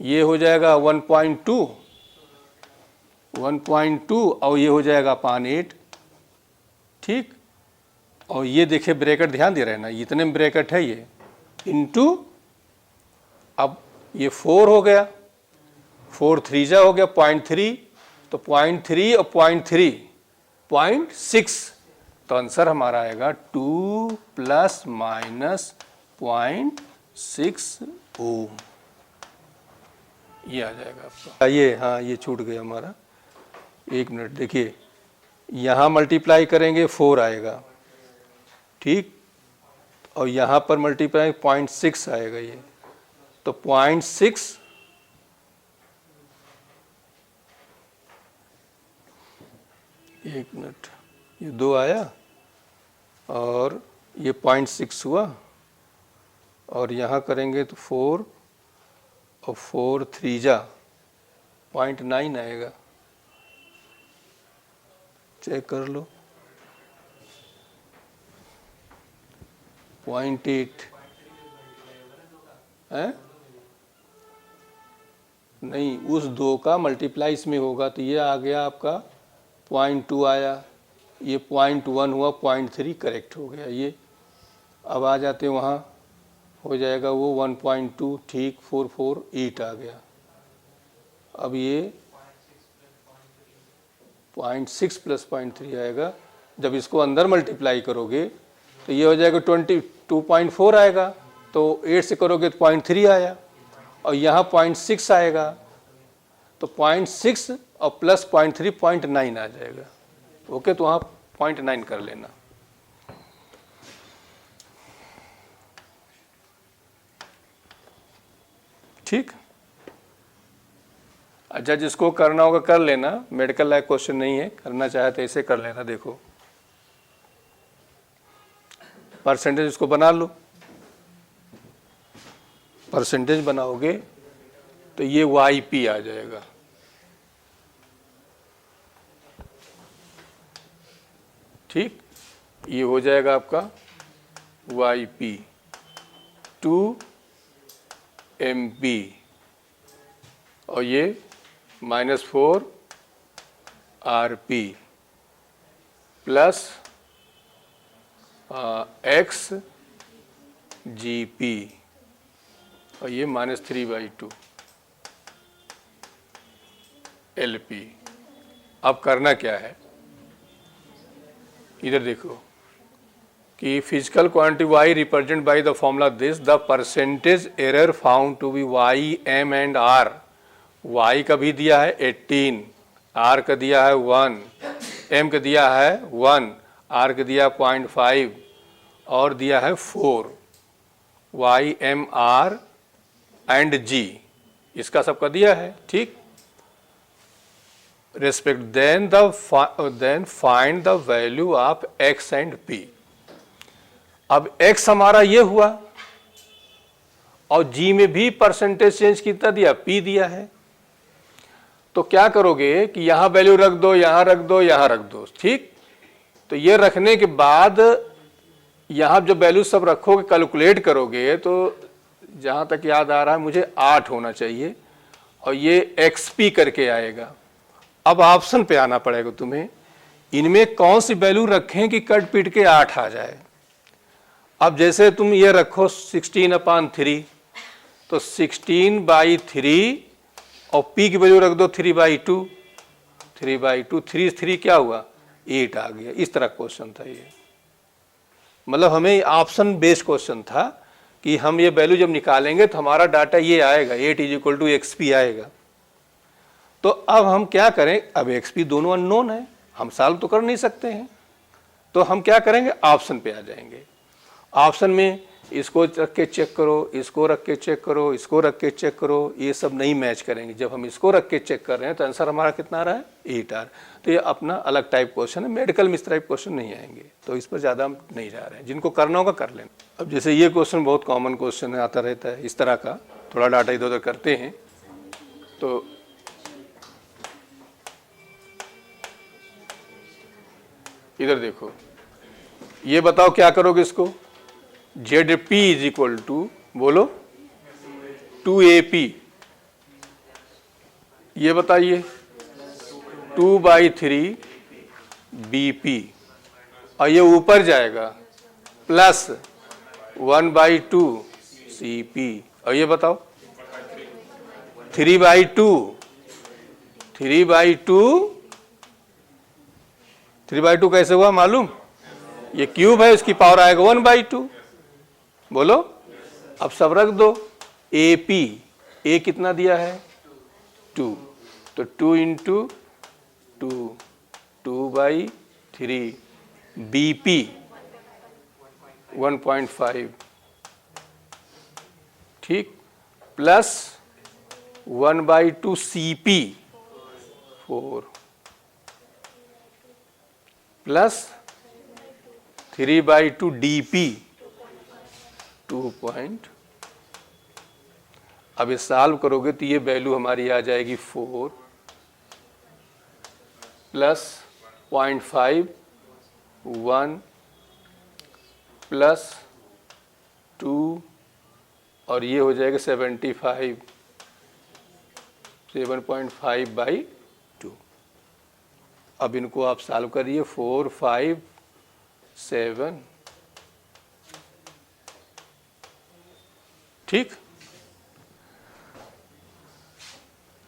ये हो जाएगा 1.2 और ये हो जाएगा अपान 8, ठीक। और ये देखिए ब्रैकेट ध्यान दे रहे हैं ना, इतने में ब्रैकेट है ये, इंटू, अब ये 4 हो गया, 4 3 जा हो गया 0.3, तो 0.3 और 0.3 0.6, तो आंसर हमारा आएगा 2 प्लस माइनस 0.6 ओम, ये आ जाएगा आपका। ये हाँ, ये छूट गया हमारा, 1 मिनट देखिए, यहाँ मल्टीप्लाई करेंगे 4 आएगा, ठीक, और यहाँ पर मल्टीप्लाई 0.6 आएगा ये, तो 0.6 1 मिनट, ये 2 आया और ये 0.6 हुआ, और यहाँ करेंगे तो 4 और 4 3 जा 0.9 आएगा, चेक कर लो, 0.8 है नहीं, उस 2 का मल्टीप्लाई इसमें होगा, तो ये आ गया आपका 0.2 आया, ये 0.1 हुआ, 0.3 करेक्ट हो गया ये। अब आ जाते वहाँ, हो जाएगा वो 1.2, ठीक, 4 4 8 आ गया। अब ये 0.6 प्लस 0.3 आएगा, जब इसको अंदर मल्टीप्लाई करोगे तो ये हो जाएगा 22.4 आएगा, तो 8 से करोगे तो 0.3 आया, और यहाँ 0.6 आएगा, तो 0.6 और प्लस 0.3 0.9 आ जाएगा। ओके, तो वहाँ 0.9 कर लेना। ठीक, अच्छा, जिसको करना होगा कर लेना, मेडिकल लायक क्वेश्चन नहीं है, करना चाहे तो ऐसे कर लेना। देखो परसेंटेज इसको बना लो, परसेंटेज बनाओगे तो ये YP आ जाएगा, ठीक, ये हो जाएगा आपका YP 2 MP, और ये -4 RP प्लस X GP, और ये -3/2 LP। अब करना क्या है, इधर देखो कि physical quantity y represent by the formula this, the percentage error found to be y, m and r। y का भी दिया है 18, r का दिया है 1, m का दिया है 1, r का दिया 0.5 और दिया है 4, y, m, r and g, इसका सबका दिया है, ठीक। Respect then find the value of x and p। अब x हमारा ये हुआ, और g में भी परसेंटेज चेंज कितना दिया, p दिया है, तो क्या करोगे कि यहां वैल्यू रख दो, यहां रख दो, यहां रख दो, ठीक। तो ये रखने के बाद यहां जब वैल्यू सब रखोगे, कैलकुलेट करोगे, तो जहां तक याद आ रहा है मुझे 8 होना चाहिए, और ये XP करके आएगा। अब ऑप्शन पे आना पड़ेगा तुम्हें इनमें कौन सी वैल्यू रखें कि कट पीट के 8 आ जाए। अब जैसे तुम ये रखो 16/3, तो 16/3 और p की वैल्यू रख दो 3/2, 3/2, 3 क्या हुआ 8 आ गया। इस तरह क्वेश्चन था ये, मतलब हमें ऑप्शन बेस्ड क्वेश्चन था कि हम ये वैल्यू जब निकालेंगे तो हमारा डाटा ये आएगा 8 = XP आएगा। तो अब हम क्या करें, अब XP दोनों अननोन है, हम सॉल्व तो कर नहीं सकते हैं, तो हम क्या करेंगे ऑप्शन पे आ जाएंगे। ऑप्शन में इसको रख के चेक करो, इसको रख के चेक करो, इसको रख के चेक करो, ये सब नहीं मैच करेंगे। जब हम इसको रख के चेक कर रहे हैं तो आंसर हमारा कितना आ रहा है 8 आ रहा है। तो ये अपना अलग टाइप क्वेश्चन है, मेडिकल में इस टाइप क्वेश्चन नहीं आएंगे, तो इस पर ज़्यादा हम नहीं जा रहे हैं। जिनको करना होगा कर लेना। अब जैसे ये क्वेश्चन बहुत कॉमन क्वेश्चन है, आता रहता है इस तरह का, थोड़ा डाटा इधर उधर करते हैं। तो इधर देखो, ये बताओ क्या करोगे इसको, ZP = बोलो 2AP, ये बताइए 2/3 BP, और ये ऊपर जाएगा प्लस 1/2 CP, और ये बताओ 3/2 कैसे हुआ मालूम, ये क्यूब है, इसकी पावर आएगा 1/2। बोलो, अब सब रख दो। AP, A कितना दिया है 2, तो 2 × 2, 2/3, BP 1.5, ठीक, प्लस 1/2 CP 4, प्लस 3/2 DP 2. अब ये सॉल्व करोगे तो ये वैल्यू हमारी आ जाएगी 4 प्लस 0.5, 1 प्लस 2, और ये हो जाएगा 75, 7.5/2। अब इनको आप सॉल्व करिए, 4, 5, 7, ठीक,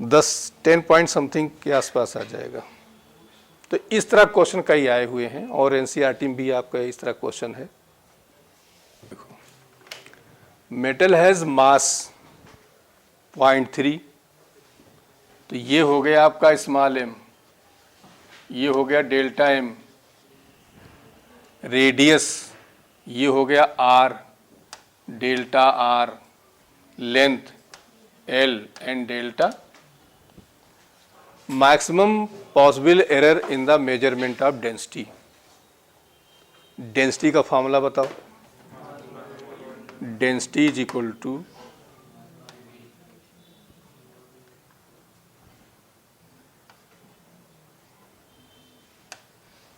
10 पॉइंट समथिंग के आसपास आ जाएगा। तो इस तरह क्वेश्चन कई आए हुए हैं, और एनसीईआरटी में भी आपका इस तरह क्वेश्चन है। देखो, मेटल हैज मास 0.3, तो ये हो गया आपका स्मॉल m, ये हो गया डेल्टा m, रेडियस ये हो गया r, delta r, length l and delta. Maximum possible error in the measurement of density. Density का फॉर्मूला बताओ, डेंसिटी =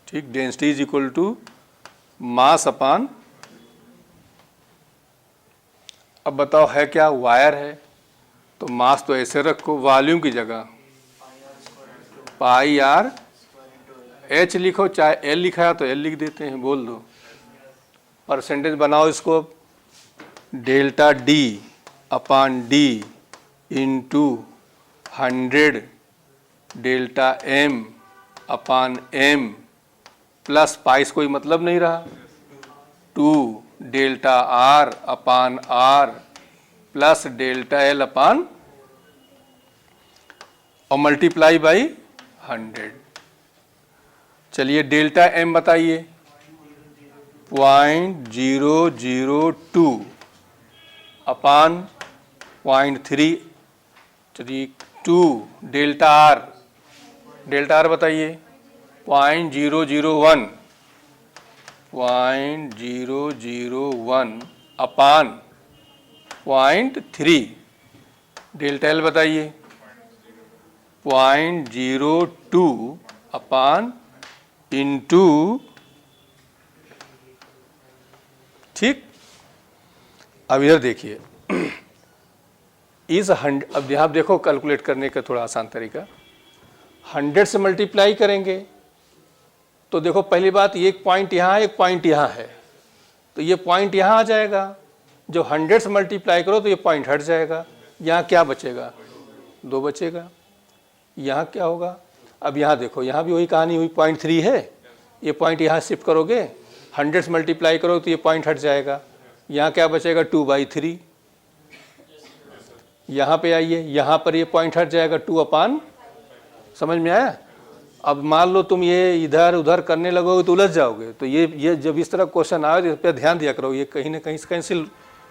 ठीक, डेंसिटी = मास अपॉन, अब बताओ है क्या, वायर है, तो मास तो ऐसे रखो, वॉल्यूम की जगह πr/h लिखो, चाहे L लिखा है तो L लिख देते हैं, बोल दो। परसेंटेज बनाओ इसको, delta D/D × 100 delta M/M plus price कोई मतलब नहीं रहा, 2 delta R/R plus delta L/, और मल्टीप्लाई बाई 100। चलिए डेल्टा M बताइए, 0.002 अपॉन 0.332, डेल्टा R बताइए 0.001, 0.001 अपॉन 0.3, डेल्टा L बताइए 0.02 अपॉन इंटू, ठीक। अब इधर देखिए, इस 100, अब यहाँ देखो कैलकुलेट करने का थोड़ा आसान तरीका, 100 से मल्टीप्लाई करेंगे तो देखो पहली बात, ये एक पॉइंट यहाँ है, एक पॉइंट यहाँ है, तो ये पॉइंट यहाँ आ जाएगा। जब 100 से मल्टीप्लाई करो तो ये पॉइंट हट जाएगा। यहाँ क्या बचेगा? 2 बचेगा। यहाँ क्या होगा? अब यहाँ देखो, यहाँ भी वही कहानी हुई, 0.3 है, ये पॉइंट यहाँ शिफ्ट करोगे, 100 से मल्टीप्लाई करो तो ये पॉइंट हट जाएगा। यहाँ क्या बचेगा? 2/3। यहाँ पे आइए, यहाँ पर ये पॉइंट हट जाएगा 2/। समझ में आया? अब मान लो तुम ये इधर उधर करने लगोगे तो उलझ जाओगे। तो ये जब इस तरह क्वेश्चन आए तो इस पर ध्यान दिया करो, ये कहीं ना कहीं कैंसिल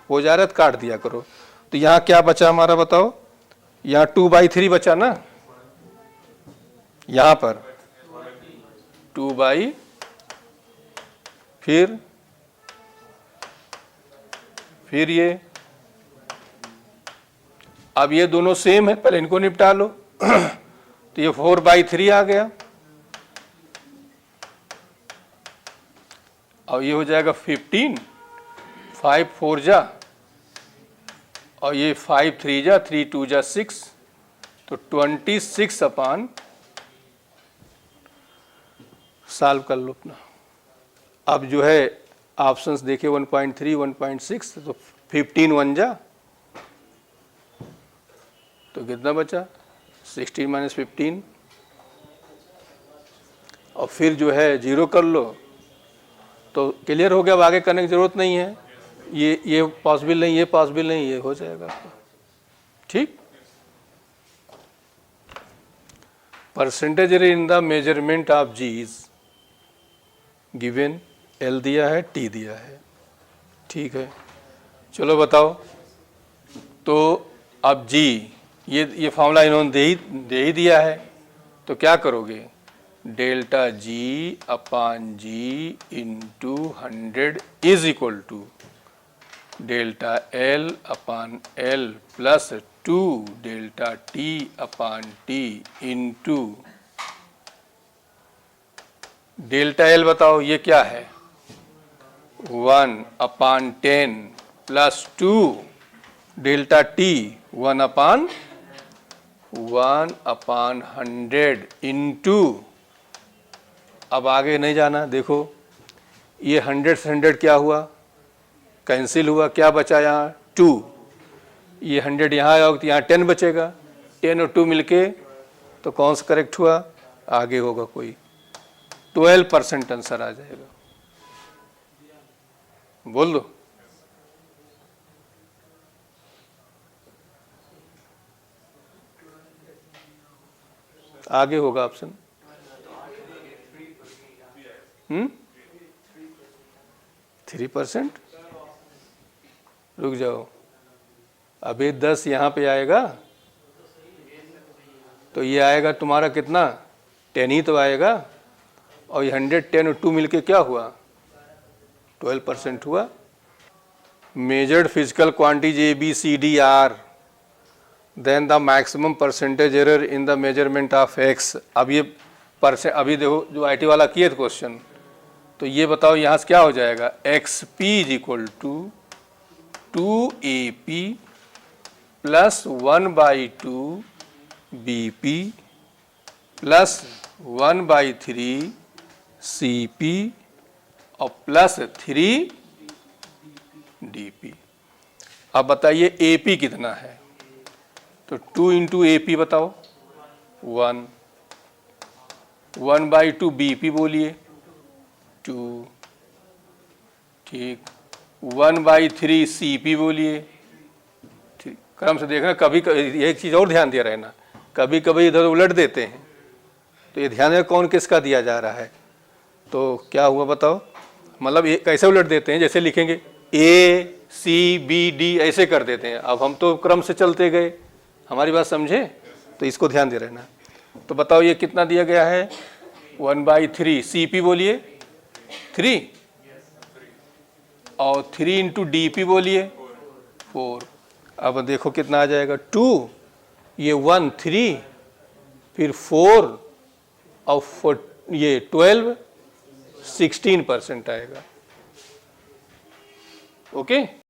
हो जा रहा है तो काट दिया करो। तो यहाँ क्या बचा हमारा बताओ? यहाँ 2/3 बचा ना, यहाँ पर 2/, फिर ये, अब ये दोनों सेम है, पहले इनको निपटा लो। तो ये 4/3 आ गया, और ये हो जाएगा 15, 5 4 जा, और ये 5 3 जा, 3 2 जा 6, तो 26/। सॉल्व कर लो अपना। अब जो है ऑप्शंस देखिए, 1.3 1.6, तो 15 1 जा, तो कितना बचा? 16 - 15, और फिर जो है 0 कर लो तो क्लियर हो गया। अब आगे करने की जरूरत नहीं है, ये पॉसिबल नहीं, ये पॉसिबल नहीं, ये हो जाएगा आपका। ठीक। Percentage in the measurement of G's given, L दिया है, टी दिया है। ठीक है, चलो बताओ। तो अब जी, ये फॉर्मूला इन्होंने दे ही दिया है, तो क्या करोगे? Delta G upon G into 100 is equal to delta L upon L plus 2 delta T upon T into delta L. बताओ ये क्या है? 1/10 प्लस 2 डेल्टा टी 1/100 इंटू, अब आगे नहीं जाना। देखो ये 100 से 100 क्या हुआ? कैंसिल हुआ। क्या बचा यहाँ? 2। ये 100 यहाँ आया तो यहाँ 10 बचेगा। 10 और 2 मिलके तो कौन सा करेक्ट हुआ? आगे होगा कोई, 12% आंसर आ जाएगा। बोल दो। आगे होगा ऑप्शन 3%। रुक जाओ, अभी 10 यहाँ पे आएगा तो ये आएगा तुम्हारा कितना? 10 ही तो आएगा, और ये 100 10 और 2 मिलके क्या हुआ? 12% हुआ। Measured physical quantities ABCD are, then the maximum percentage error in the measurement of x। अब ये अभी देखो जो IT वाला किए थे क्वेश्चन, तो ये बताओ यहाँ से क्या हो जाएगा? XP is equal to 2AP plus 1/2 BP plus 1/3 CP और प्लस 3 DP। अब बताइए AP कितना है? तो 2 इंटू AP बताओ, 1, 1/2 BP बोलिए 2, ठीक, 1/3 CP बोलिए, ठीक। क्रम से देखना, कभी एक चीज़ और ध्यान दिया रहना, कभी कभी इधर उलट देते हैं, तो ये ध्यान रखना कौन किसका दिया जा रहा है। तो क्या हुआ बताओ? मतलब ये कैसे उलट देते हैं? जैसे लिखेंगे ACBD ऐसे कर देते हैं। अब हम तो क्रम से चलते गए, हमारी बात समझे? तो इसको ध्यान दे रहना। तो बताओ ये कितना दिया गया है? 1/3 CP बोलिए 3, और 3 इंटू DP बोलिए 4। अब देखो कितना आ जाएगा? 2, ये 1 3, फिर 4 और ये 12, 16% आएगा। ओके।